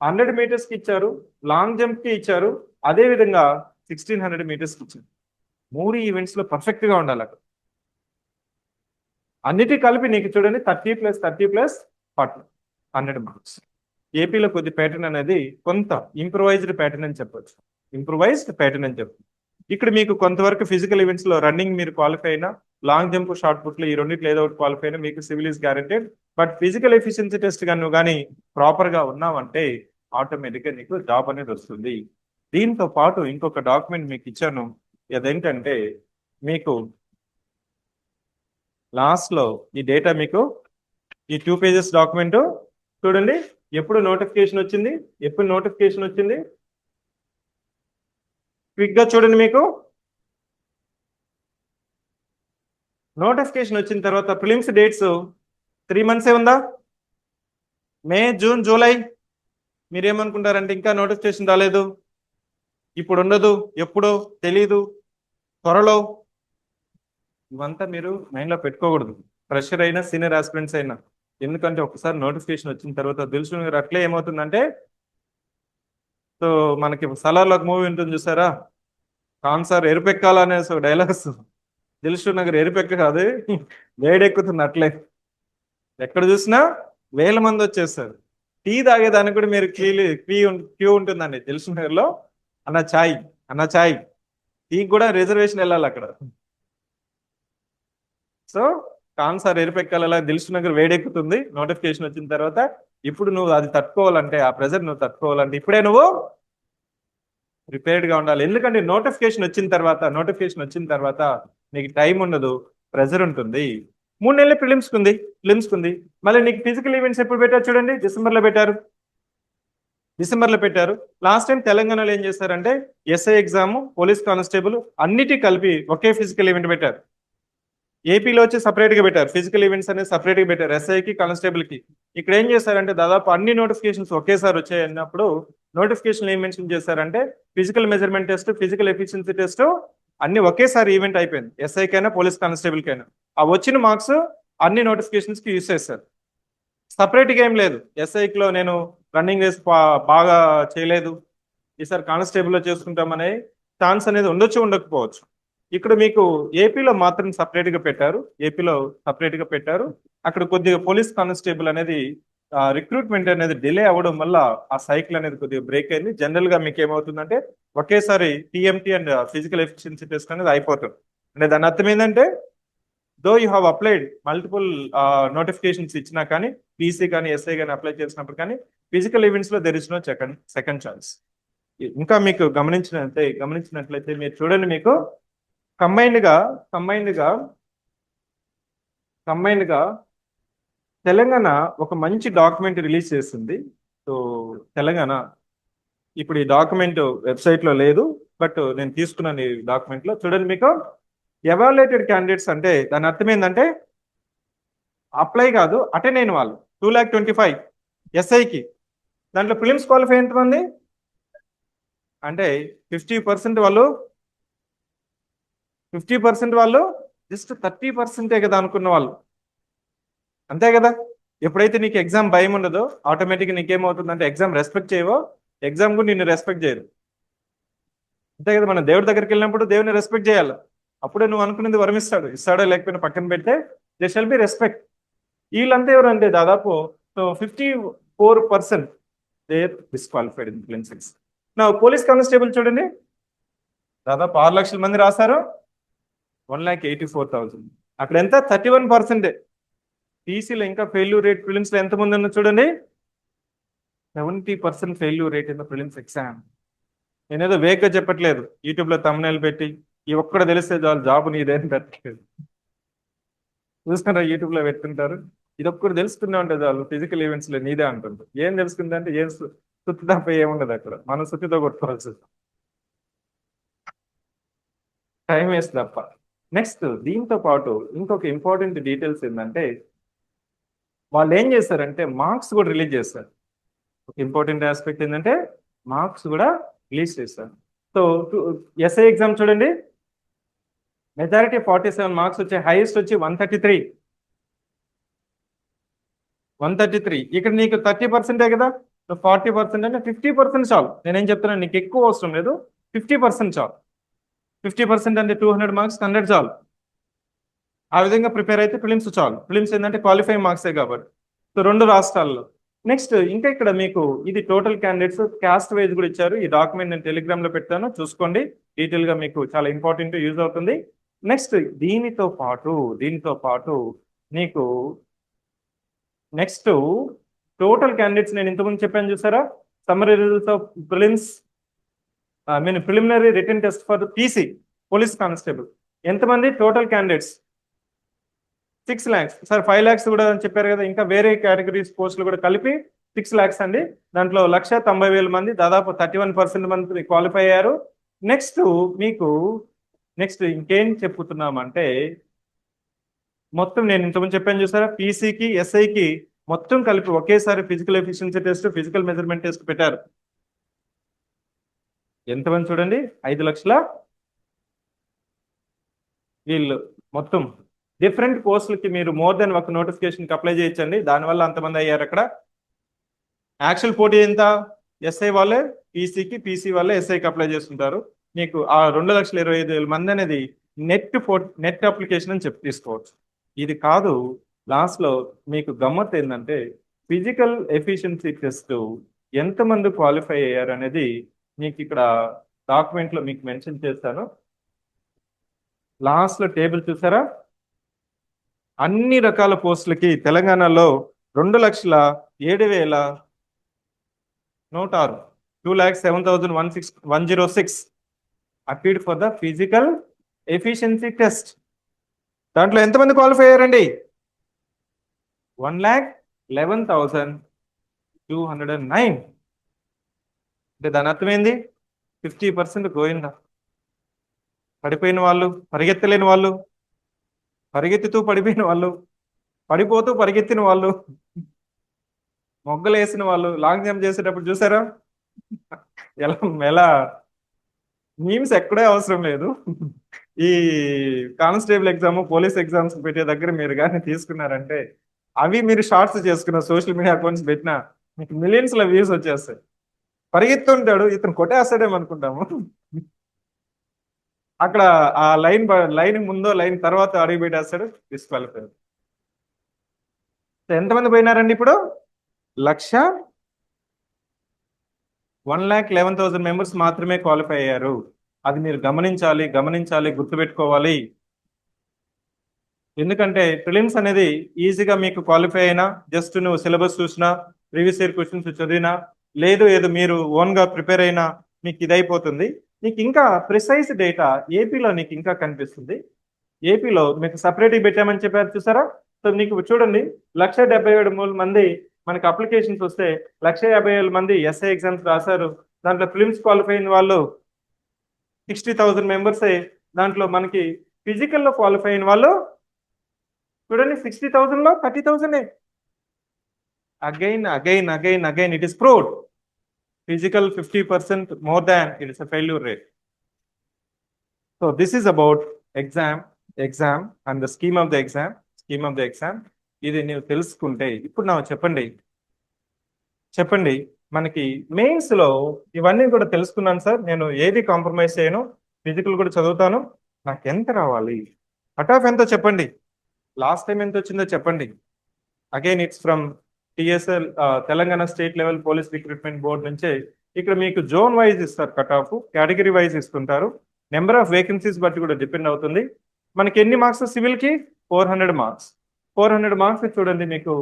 100 మీటర్స్కి ఇచ్చారు, లాంగ్ జంప్కి ఇచ్చారు, అదేవిధంగా 1600 మీటర్స్కి ఇచ్చారు. 3 ఈవెంట్స్లో పర్ఫెక్ట్గా ఉండాలి అక్కడ. అన్నిటి కలిపి నీకు చూడండి 30+30+40 100 మార్క్స్. ఏపీలో కొద్ది ప్యాటర్న్ అనేది కొంత ఇంప్రూవైజ్డ్ ప్యాటర్న్ అని చెప్పొచ్చు. ఇక్కడ మీకు కొంతవరకు ఫిజికల్ ఈవెంట్స్ లో రన్నింగ్ మీరు క్వాలిఫై అయినా, లాంగ్ జంప్, షార్ట్ పుట్ లో ఈ రెండింటిలో ఏదో ఒకటి క్వాలిఫై అయినా మీకు civil is guaranteed. But physical efficiency test కానీ ప్రాపర్ గా ఉన్నావంటే ఆటోమేటిక్ గా నీకు జాబ్ అనేది వస్తుంది. దీంతో పాటు ఇంకొక డాక్యుమెంట్ మీకు ఇచ్చాను. అదేంటంటే మీకు లాస్ట్ లో ఈ డేటా మీకు ఈ 2 pages డాక్యుమెంట్ చూడండి. ఎప్పుడు నోటిఫికేషన్ వచ్చింది క్విక్ గా చూడండి. మీకు నోటిఫికేషన్ వచ్చిన తర్వాత ప్రిలిమ్స్ డేట్స్ 3 months ఉందా? మే, జూన్, జూలై. మీరేమనుకుంటారంటే ఇంకా నోటిఫికేషన్ రాలేదు, ఇప్పుడు ఉండదు, ఎప్పుడో తెలీదు, త్వరలో. ఇవంతా మీరు మైండ్లో పెట్టుకోకూడదు. ఫ్రెషర్ అయినా సీనియర్ ఆస్పిరెంట్స్ అయినా. ఎందుకంటే ఒకసారి నోటిఫికేషన్ వచ్చిన తర్వాత దిల్సుఖ్ నగర్ అట్లే ఏమవుతుందంటే, సో మనకి సలార్లో ఒక మూవీ ఉంటుంది చూసారా, ఖాన్ సార్ ఎరుపెక్కాలనే ఒక డైలాగ్ వస్తుంది. దిల్సుఖ్ నగర్ ఎరుపెక్క కాదు, వేడెక్కుతుంది అట్లే. ఎక్కడ చూసినా వేల మంది వచ్చేస్తారు. టీ తాగేదానికి కూడా మీరు క్యూ ఉంటుందండి దిల్సుఖ్ నగర్ లో. అన్న ఛాయ్, అన్న ఛాయ్, టీకి కూడా రిజర్వేషన్ వెళ్ళాలి అక్కడ. సో ఖాన్ సార్ ఎరుపెక్కాల దిల్సుఖ్ నగర్ వేడెక్కుతుంది నోటిఫికేషన్ వచ్చిన తర్వాత. ఇప్పుడు నువ్వు అది తట్టుకోవాలంటే, ఆ ప్రెజర్ నువ్వు తట్టుకోవాలంటే ఇప్పుడే నువ్వు ప్రిపేర్డ్ గా ఉండాలి. ఎందుకంటే నోటిఫికేషన్ వచ్చిన తర్వాత నీకు టైం ఉండదు, ప్రెజర్ ఉంటుంది. 3 నెలలు ప్రిలిమ్స్ కుంది. మళ్ళీ నీకు ఫిజికల్ ఈవెంట్స్ ఎప్పుడు పెట్టారు చూడండి, డిసెంబర్లో పెట్టారు. లాస్ట్ టైం తెలంగాణలో ఏం చేశారంటే ఎస్ఐ ఎగ్జామ్, పోలీస్ కానిస్టేబుల్ అన్నిటి కలిపి ఒకే ఫిజికల్ ఈవెంట్ పెట్టారు. ఏపీలో వచ్చి సపరేట్ గా పెట్టారు, ఫిజికల్ ఈవెంట్స్ అనేది సపరేట్ గా పెట్టారు ఎస్ఐకి, కానిస్టేబుల్ కి. ఇక్కడ ఏం చేశారంటే దాదాపు అన్ని నోటిఫికేషన్స్ ఒకేసారి వచ్చాయి అన్నప్పుడు నోటిఫికేషన్ ఏం మెన్షన్ చేశారంటే physical measurement test, physical efficiency test అన్ని ఒకేసారి ఈవెంట్ అయిపోయింది, ఎస్ఐకైనా పోలీస్ కానిస్టేబుల్ కైనా. ఆ వచ్చిన మార్క్స్ అన్ని నోటిఫికేషన్స్ కి యూజ్ చేస్తారు. సపరేట్గా ఏం లేదు, ఎస్ఐకిలో నేను రన్నింగ్ రేస్ బాగా చేయలేదు, ఈసారి కానిస్టేబుల్లో చేసుకుంటామనే ఛాన్స్ అనేది ఉండొచ్చు, ఉండకపోవచ్చు. ఇక్కడ మీకు ఏపీలో మాత్రం సపరేట్గా పెట్టారు. అక్కడ కొద్దిగా పోలీస్ కానిస్టేబుల్ అనేది రిక్రూట్మెంట్ అనేది డిలే అవ్వడం వల్ల ఆ సైకిల్ అనేది కొద్దిగా బ్రేక్ అయింది. జనరల్ గా మీకు ఏమవుతుందంటే ఒకేసారి TMT and physical efficiency test అనేది అయిపోతుంది. అంటే దాని అర్థం ఏంటంటే though you have applied multiple notifications ఇచ్చినా కానీ, పీసీ కానీ ఎస్ఐ కానీ అప్లై చేసినప్పుడు కానీ ఫిజికల్ ఈవెంట్స్ లో there is no second chance. ఇంకా మీకు గమనించినట్లయితే మీరు చూడండి, మీకు కంబైన్డ్ గా తెలంగాణ ఒక మంచి డాక్యుమెంట్ రిలీజ్ చేస్తుంది. సో తెలంగాణ ఇప్పుడు ఈ డాక్యుమెంట్ వెబ్సైట్ లో లేదు, బట్ నేను తీసుకున్నాను ఈ డాక్యుమెంట్ లో. చూడండి, మీకు ఎవాల్యుయేటెడ్ క్యాండిడేట్స్ అంటే దాని అర్థం ఏంటంటే అప్లై కాదు, అటెండ్ అయిన వాళ్ళు 2,25,000 ఎస్ఐకి. దాంట్లో ప్రిలిమ్స్ క్వాలిఫై ఎంతమంది అంటే 50% వాళ్ళు జస్ట్ 30% కదా అనుకున్న వాళ్ళు, అంతే కదా. ఎప్పుడైతే నీకు ఎగ్జామ్ భయం ఉండదో ఆటోమేటిక్గా నీకేమవుతుందంటే ఎగ్జామ్ రెస్పెక్ట్ చేయవో, ఎగ్జామ్ కూడా నిన్ను రెస్పెక్ట్ చేయరు, అంతే కదా. మనం దేవుడి దగ్గరికి వెళ్ళినప్పుడు దేవుని రెస్పెక్ట్ చేయాలి, అప్పుడే నువ్వు అనుకునేది వరమిస్తాడు. ఇస్తాడో లేకపోయినా పక్కన పెడితే దే షల్ బి రెస్పెక్ట్. వీళ్ళంతా ఎవరంటే దాదాపు 54% దేర్ డిస్క్వాలిఫైడ్ ఇన్ ప్రిలిమ్స్. నా పోలీస్ కానిస్టేబుల్ చూడండి, దాదాపు 6 లక్షల మంది రాశారు, 1,84,000. అక్కడ ఎంత 31%. టీసీలో ఇంకా ఫెయిల్యూర్ రేట్ ప్రిలిమ్స్ లో ఎంతమంది ఉన్నా చూడండి, 70% failure rate in the prelims exam. నేనేదో వేగ్గా చెప్పట్లేదు, యూట్యూబ్ లో తమ్నైల్ పెట్టి ఈ ఒక్కడ తెలిస్తే చాలు జాబ్ నీదేం పెట్టలేదు. చూసుకుంటారు యూట్యూబ్ లో పెట్టుకుంటారు, ఇది ఒక్కరు తెలుసుకున్నా ఉంటే చాలు ఫిజికల్ ఈవెంట్స్ లో నీదే అంటుంది. ఏం తెలుసుకుంది అంటే ఏం సుత్తి తప్ప ఏముండదు అక్కడ, మనం సుత్తితో కొట్టుకోవాల్సి టైం వేస్ట్ తప్ప. నెక్స్ట్ దీంతో పాటు ఇంకొక ఇంపార్టెంట్ డీటెయిల్స్ ఏంటంటే వాళ్ళు ఏం చేస్తారంటే మార్క్స్ కూడా రిలీజ్ చేస్తారు. ఒక ఇంపార్టెంట్ ఆస్పెక్ట్ ఏంటంటే మార్క్స్ కూడా రిలీజ్ చేస్తారు. సో ఎస్ఐ ఎగ్జామ్ చూడండి, మెజారిటీ 47 మార్క్స్ వచ్చే, హైయెస్ట్ వచ్చి 133. ఇక్కడ నీకు 30% కదా, 40% అంటే 50% చాలు. నేనేం చెప్తున్నాను, నీకు ఎక్కువ అవసరం లేదు, 50% చాలు. 50% అంటే 200 మార్క్స్ 100 చాలు. ఆ విధంగా ప్రిపేర్ అయితే ప్రిలిమ్స్ చాలు. ప్రిలిమ్స్ ఏంటంటే క్వాలిఫైయింగ్ మార్క్సే కాబట్టి. సో 2 రాష్ట్రాల్లో. నెక్స్ట్ ఇంకా ఇక్కడ మీకు ఇది టోటల్ క్యాండిడేట్స్, క్యాస్ట్ వైజ్ కూడా ఇచ్చారు. ఈ డాక్యుమెంట్ నేను టెలిగ్రామ్ లో పెట్టాను, చూసుకోండి, డీటెయిల్ గా మీకు చాలా ఇంపార్టెంట్ యూజ్ అవుతుంది. నెక్స్ట్ దీనితో పాటు నీకు నెక్స్ట్ టోటల్ క్యాండిడేట్స్ నేను ఇంతకుముందు చెప్పాను చూసారా, summary results of preliminary written test for PC police constable ఎంతమంది total candidates 6 lakhs. Sir 5 lakhs కూడా అని చెప్పారు కదా, ఇంకా వేరే కేటగిరీస్ పోస్టులు కూడా కలిపి 6 lakhs అండి. దాంట్లో 1,90,000 మంది, దాదాపు 31% మంది క్వాలిఫై అయ్యారు. నెక్స్ట్ ఇంకేం చెప్పుతున్నామంటే మొత్తం నేను ఇంతకుముందు చెప్పాను చూసారా, పీసీకి ఎస్ఐకి మొత్తం కలిపి ఒకేసారి physical efficiency test, physical measurement test పెట్టారు. ఎంతమంది చూడండి, 5 లక్షల వీళ్ళు మొత్తం డిఫరెంట్ పోస్టులకి మీరు మోర్ దెన్ ఒక నోటిఫికేషన్కి అప్లై చేయొచ్చండి. దానివల్ల అంతమంది అయ్యారు అక్కడ. యాక్చువల్ పోటీ ఎంత? ఎస్ఐ వాళ్ళే పీసీకి, పీసీ వాళ్ళే ఎస్ఐకి అప్లై చేస్తుంటారు. మీకు ఆ 2,25,000 మంది అనేది నెట్ అప్లికేషన్ అని చెప్పి తీసుకోవచ్చు. ఇది కాదు, లాస్ట్లో మీకు గమ్మత్ ఏంటంటే ఫిజికల్ ఎఫిషియన్సీ టెస్ట్ ఎంతమంది క్వాలిఫై అయ్యారు అనేది మీకు ఇక్కడ డాక్యుమెంట్లో మీకు మెన్షన్ చేస్తాను. లాస్ట్లో టేబుల్ చూసారా? అన్ని రకాల పోస్టులకి తెలంగాణలో 2,07,106 2,07,106 appeared for the physical efficiency test. దాంట్లో ఎంతమంది క్వాలిఫై అయ్యారండి? 1,11,209. అంటే దాని అర్థం ఏంది? 50% గోయిందా. పడిపోయిన వాళ్ళు, పరిగెత్తలేని వాళ్ళు, పరిగెత్తుతూ పడిపోయిన వాళ్ళు, పడిపోతూ పరిగెత్తిన వాళ్ళు, మొగ్గలు వేసిన వాళ్ళు, లాంగ్ జంప్ చేసేటప్పుడు చూసారా ఎలా ఎలా మీమ్స్ ఎక్కడే అవసరం లేదు. ఈ కానిస్టేబుల్ ఎగ్జామ్, పోలీస్ ఎగ్జామ్స్ పెట్టే దగ్గర మీరు కానీ తీసుకున్నారంటే అవి మీరు షార్ట్స్ చేసుకున్న సోషల్ మీడియా అకౌంట్స్ పెట్టినా మీకు మిలియన్స్ లో వ్యూస్ వచ్చేస్తాయి. పరిగెత్తుంటాడు, ఇతను కొట్టేస్తాడేమో అనుకుంటాము. అక్కడ ఆ లైన్ ముందో లైన్ తర్వాత అడుగు పెట్టేస్తాడు, డిస్క్వాలిఫై. ఎంతమంది పోయినారండి ఇప్పుడు? 1,11,000 మెంబర్స్ మాత్రమే క్వాలిఫై అయ్యారు. అది మీరు గమనించాలి, గుర్తుపెట్టుకోవాలి. ఎందుకంటే ప్రిలిమ్స్ అనేది ఈజీగా మీకు క్వాలిఫై అయినా, జస్ట్ నువ్వు సిలబస్ చూసినా, ప్రీవియస్ ఇయర్ క్వశ్చన్స్ చదివినా, లేదు మీరు ఓన్గా ప్రిపేర్ అయినా మీకు ఇదైపోతుంది. నీకు ఇంకా ప్రిసైజ్ డేటా ఏపీలో నీకు ఇంకా కనిపిస్తుంది. ఏపీలో మీకు సపరేట్గా పెట్టామని చెప్పారు చూసారా? సో నీకు చూడండి, 1,77,000 మంది మనకి అప్లికేషన్స్ వస్తే 1,50,000 మంది ఎస్ఐ ఎగ్జామ్స్ రాశారు. దాంట్లో ఫిలిమ్స్ క్వాలిఫై అయిన వాళ్ళు 60,000 మెంబర్సే. దాంట్లో మనకి ఫిజికల్లో క్వాలిఫై అయిన వాళ్ళు చూడండి 60,000లో 30,000. Again it is proved. Physical 50% more than it is a failure rate. So this is about exam and the scheme of the exam. ఇది ನೀವು తెలుసుకుంటే ఇప్పుడు నాకు చెప్పండి మనకి మెయిన్స్ లో ఇవన్నీ కూడా తెలుసుకున్నాను సార్, నేను ఏది కాంప్రమైజ్ చేయను, ఫిజికల్ కూడా చదువుతాను, నాకు ఎంత రావాలి, కట్ ఆఫ్ ఎంతో చెప్పండి, లాస్ట్ టైం ఎంత వచ్చిందో చెప్పండి. Again it's from TSL, Telangana state level police recruitment board నుంచే. ఇక్కడ మీకు జోన్ వైజ్ ఇస్తారు, కట్ ఆఫ్ కేటగిరీ వైజ్ ఇస్తుంటారు, నెంబర్ ఆఫ్ వేకెన్సీస్ బట్టి కూడా డిపెండ్ అవుతుంది. మనకి ఎన్ని మార్క్స్ సివిల్ కి? 400 మార్క్స్. 400 మార్క్స్ చూడండి మీకు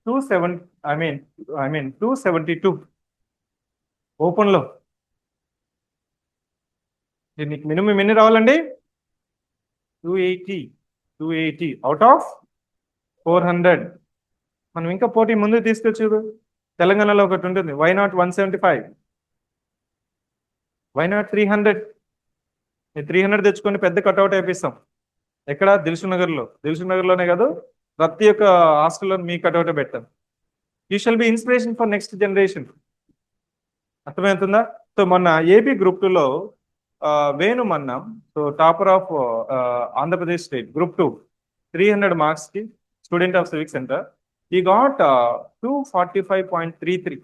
272 ఓపెన్ లో. నీకు మినిమం ఎన్ని రావాలండి? 280 అవుట్ ఆఫ్ 400. మనం ఇంకా పోటీ ముందు తీసుకొచ్చు. తెలంగాణలో ఒకటి ఉంటుంది, వై నాట్ 175, వై నాట్ 300. 300 తెచ్చుకొని పెద్ద కట్అవుట్ అయిపిస్తాం. ఎక్కడ? దిల్సుఖ్నగర్లోనే కాదు, ప్రతి ఒక్క హాస్టల్లో మీ కట్అవుట్ పెట్టాం. You shall be inspiration for next generation. అర్థమవుతుందా? సో మొన్న ఏపీ గ్రూప్ 2లో Venu Mannam, so topper of Andhra Pradesh state group 2, 300 marks కి student of Civic Centre. He got 245.33.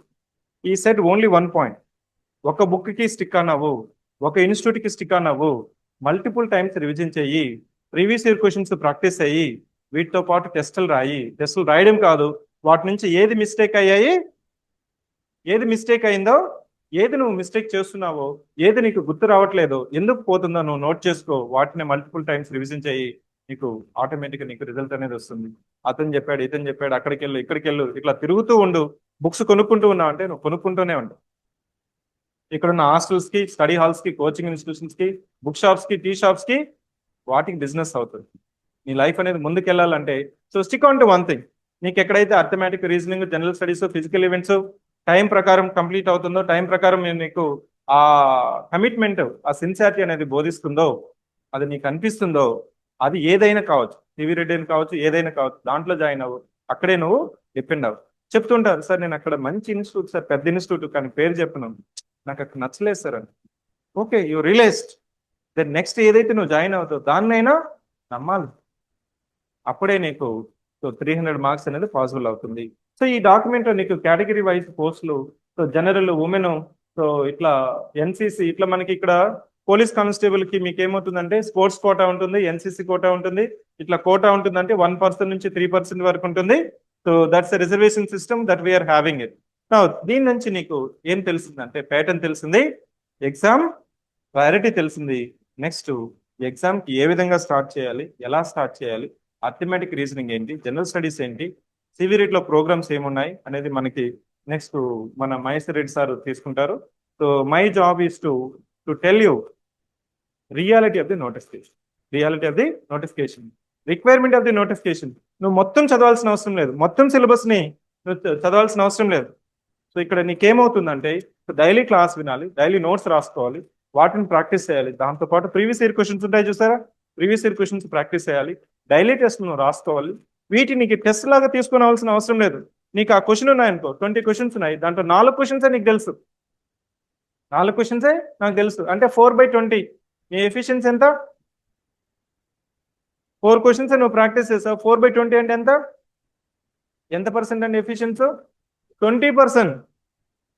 He said only 1 point. ఒక బుక్ కి స్టిక్ అన్నావు, ఒక ఇన్స్టిట్యూట్ కి స్టిక్ అన్నావు, మల్టిపుల్ టైమ్స్ రివిజన్ చెయ్యి, ప్రీవియస్ ఇయర్ క్వశ్చన్స్ ప్రాక్టీస్ అయ్యి, వీటితో పాటు టెస్టులు రాయడం కాదు, వాటి నుంచి ఏది మిస్టేక్ అయిందో, ఏది నువ్వు మిస్టేక్ చేస్తున్నావో, ఏది నీకు గుర్తు రావట్లేదో, ఎందుకు పోతుందో నువ్వు నోట్ చేసుకో, వాటిని మల్టిపుల్ టైమ్స్ రివిజన్ చెయ్యి, నీకు ఆటోమేటిక్గా నీకు రిజల్ట్ అనేది వస్తుంది. అతను చెప్పాడు, ఇతను చెప్పాడు, అక్కడికి వెళ్ళు, ఇక్కడికి వెళ్ళు, ఇట్లా తిరుగుతూ ఉండు. బుక్స్ కొనుక్కుంటూ ఉన్నావు అంటే నువ్వు కొనుక్కుంటూనే ఉండు. ఇక్కడ ఉన్న హాస్టల్స్ కి, స్టడీ హాల్స్ కి, కోచింగ్ ఇన్స్టిట్యూషన్స్ కి, బుక్ షాప్స్ కి, టీ షాప్స్ కి, వాటికి బిజినెస్ అవుతుంది. నీ లైఫ్ అనేది ముందుకు వెళ్ళాలంటే so stick on to one thing. నీకు ఎక్కడైతే arithmetic, reasoning, general studies, physical events time ప్రకారం కంప్లీట్ అవుతుందో, టైం ప్రకారం నీకు ఆ కమిట్మెంట్, ఆ సిన్సియారిటీ అనేది బోధిస్తుందో, అది నీకు అనిపిస్తుందో, అది ఏదైనా కావచ్చు, సివిరెడ్డి అని కావచ్చు, ఏదైనా కావచ్చు, దాంట్లో జాయిన్ అవ్వు, అక్కడే నువ్వు డిపెండ్ అవ్వు. చెప్తుంటారు సార్ నేను అక్కడ మంచి ఇన్స్టిట్యూట్ సార్, పెద్ద ఇన్స్టిట్యూట్, కానీ పేరు చెప్పినాను, నాకు అక్కడ నచ్చలేదు సార్ అని. Okay, you realized. Then next ఏదైతే నువ్వు జాయిన్ అవుతావు దాన్నైనా నమ్మాలి. అప్పుడే నీకు సో 300 మార్క్స్ అనేది పాసిబుల్ అవుతుంది. సో ఈ డాక్యుమెంట్ నీకు కేటగిరీ వైజ్ పోస్టులు, సో జనరల్, ఉమెన్, సో ఇట్లా ఎన్సీసీ, ఇట్లా మనకి ఇక్కడ పోలీస్ కానిస్టేబుల్ కి మీకు ఏమవుతుందంటే స్పోర్ట్స్ కోటా ఉంటుంది, ఎన్సీసీ కోటా ఉంటుంది, ఇట్లా కోటా ఉంటుందంటే 1% నుంచి 3% వరకు ఉంటుంది. So that's reservation system that we're having it. దీని నుంచి నీకు ఏం తెలిసిందంటే ప్యాటర్న్ తెలిసింది, ఎగ్జామ్ ప్రయారిటీ తెలిసింది. నెక్స్ట్ ఎగ్జామ్ కి ఏ విధంగా స్టార్ట్ చేయాలి, ఎలా స్టార్ట్ చేయాలి, అర్థమెటిక్ రీజనింగ్ ఏంటి, జనరల్ స్టడీస్ ఏంటి, సివిరెట్ లో ప్రోగ్రామ్స్ ఏమున్నాయి అనేది మనకి నెక్స్ట్ మన మహేశ్వర్ రెడ్డి సార్ తీసుకుంటారు. So my job is to tell you reality of the notification, reality of the notification, requirement of the notification. నువ్వు మొత్తం చదవాల్సిన అవసరం లేదు, మొత్తం సిలబస్ ని నువ్వు చదవాల్సిన అవసరం లేదు. సో ఇక్కడ నీకేమవుతుందంటే డైలీ క్లాస్ వినాలి, డైలీ నోట్స్ రాసుకోవాలి, వాటిని ప్రాక్టీస్ చేయాలి. దాంతోపాటు ప్రీవియస్ ఇయర్ క్వశ్చన్స్ ఉంటాయి చూసారా, ప్రీవియస్ ఇయర్ క్వశ్చన్స్ ప్రాక్టీస్ చేయాలి, డైలీ టెస్ట్ నువ్వు రాసుకోవాలి. వీటిని నీకు టెస్ట్ లాగా తీసుకోవాల్సిన అవసరం లేదు. నీకు ఆ క్వశ్చన్ ఉన్నాయనుకో, 20 క్వశ్చన్స్ ఉన్నాయి, దాంట్లో 4 క్వశ్చన్సే నీకు తెలుసు, 4 క్వశ్చన్సే నాకు తెలుసు అంటే 4/20. నీ ఎఫిషియన్సీ ఎంత? 4 క్వశ్చన్స్ నువ్వు ప్రాక్టీస్ చేసావు, 4/20 అంటే ఎంత పర్సెంట్ అండి ఎఫిషియన్సీ? 20%.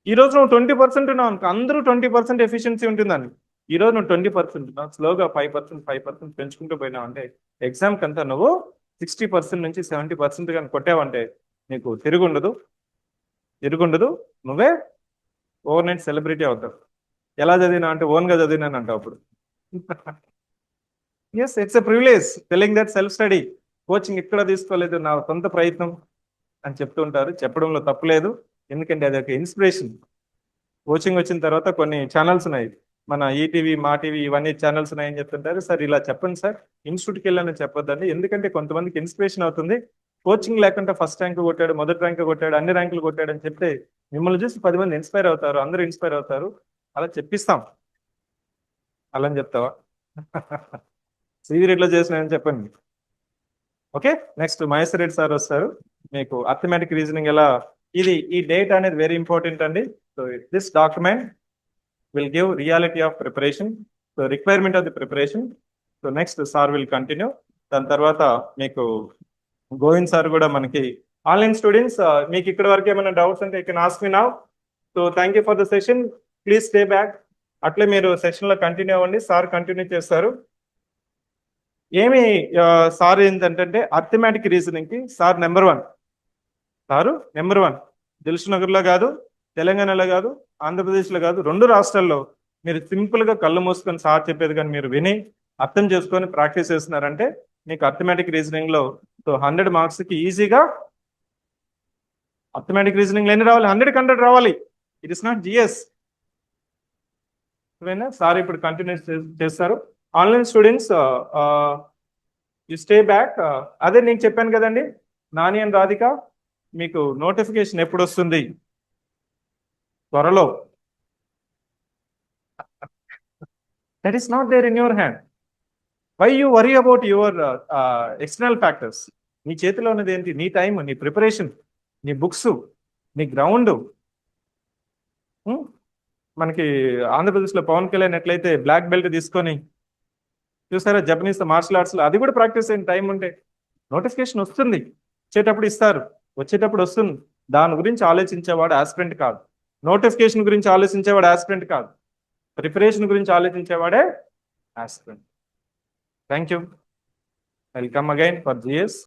ఈ రోజు నువ్వు 20% ఉన్నావు అనుకో, అందరూ 20% ఎఫిషియన్సీ ఉంటుందని. ఈ రోజు నువ్వు 20% ఉన్నావు, స్లోగా 5% పెంచుకుంటూ పోయినావు అంటే ఎగ్జామ్ కంతా నువ్వు 60% నుంచి 70% కానీ కొట్టావంటే నీకు తిరుగుండదు, నువ్వే ఓవర్ నైట్ సెలబ్రిటీ అవుతావు. ఎలా చదివినా అంటే ఓన్గా చదివినాను అంటావు అప్పుడు. Yes, it's a privilege telling that self study. Coaching ఇక్కడ తీసుకోలేదు, నా సొంత ప్రయత్నం అని చెప్తూ ఉంటారు, చెప్పడంలో తప్పులేదు, ఎందుకంటే అది ఒక ఇన్స్పిరేషన్. కోచింగ్ వచ్చిన తర్వాత కొన్ని ఛానల్స్ ఉన్నాయి, మన ఈటీవీ, మా టీవీ, ఇవన్నీ ఛానల్స్ ఉన్నాయని చెప్తుంటారు. సార్ ఇలా చెప్పండి సార్, ఇన్స్టిట్యూట్కి వెళ్ళని చెప్పొద్దండి, ఎందుకంటే కొంతమందికి ఇన్స్పిరేషన్ అవుతుంది. కోచింగ్ లేకుండా ఫస్ట్ ర్యాంక్ కొట్టాడు, మొదటి ర్యాంక్ కొట్టాడు, అన్ని ర్యాంకులు కొట్టాడు అని చెప్తే మిమ్మల్ని చూసి 10 మంది ఇన్స్పైర్ అవుతారు, అందరూ ఇన్స్పైర్ అవుతారు. అలా చెప్పిస్తాం. అలా అని చెప్తావా? సివిరెట్లో చేసినాయని చెప్పండి. Okay, next Maheshwar Reddy sir వస్తారు, మీకు అర్థమెటిక్ రీజనింగ్ ఎలా, ఈ డేట్ అనేది వెరీ ఇంపార్టెంట్ అండి. So this document will give reality of preparation, so requirement of the preparation. So next sir will continue. దాని తర్వాత మీకు గోవింద్ సార్ కూడా మనకి ఆన్లైన్ స్టూడెంట్స్, మీకు ఇక్కడ వరకు ఏమైనా డౌట్స్ అంటే you can ask me now. So thank you for the session, please stay back. అట్లే మీరు సెషన్ లో కంటిన్యూ అవ్వండి, సార్ కంటిన్యూ చేస్తారు. ఏమి సార్ ఏంటంటే అర్థమెటిక్ రీజనింగ్ కి సార్ నెంబర్ 1, సారు నెంబర్ 1. దిల్సుఖ్నగర్లో కాదు, తెలంగాణలో కాదు, ఆంధ్రప్రదేశ్లో కాదు, 2 రాష్ట్రాల్లో మీరు సింపుల్ గా కళ్ళు మూసుకొని సార్ చెప్పేది కానీ మీరు విని అర్థం చేసుకొని ప్రాక్టీస్ చేస్తున్నారంటే మీకు అర్థమెటిక్ రీజనింగ్ లో 100 మార్క్స్ కి ఈజీగా అర్థమెటిక్ రీజనింగ్ ఎన్ని రావాలి? 100కి 100 రావాలి. It is not GS. Sir ఇప్పుడు కంటిన్యూ చేస్తారు. Online students you stay back. అదే నేను చెప్పాను కదండి, నాని అండ్ రాధిక, మీకు నోటిఫికేషన్ ఎప్పుడు వస్తుంది? త్వరలో. That is not there in your hand. Why you worry about your external factors? నీ చేతిలో ఉన్నది ఏంటి? నీ టైం, నీ ప్రిపరేషన్, నీ బుక్స్, నీ గ్రౌండ్. మనకి ఆంధ్రప్రదేశ్లో పవన్ కళ్యాణ్ ఎట్లయితే బ్లాక్ బెల్ట్ తీసుకొని చూసారా జపనీస్ మార్షల్ ఆర్ట్స్లో, అది కూడా ప్రాక్టీస్ అయిన టైం ఉంటే నోటిఫికేషన్ వస్తుంది. వచ్చేటప్పుడు ఇస్తారు, వచ్చేటప్పుడు వస్తుంది. దాని గురించి ఆలోచించేవాడు ఆస్పిరెంట్ కాదు, నోటిఫికేషన్ గురించి ఆలోచించేవాడు ఆస్పిరెంట్ కాదు, ప్రిపరేషన్ గురించి ఆలోచించేవాడే aspirant. Thank you. Welcome again for GS.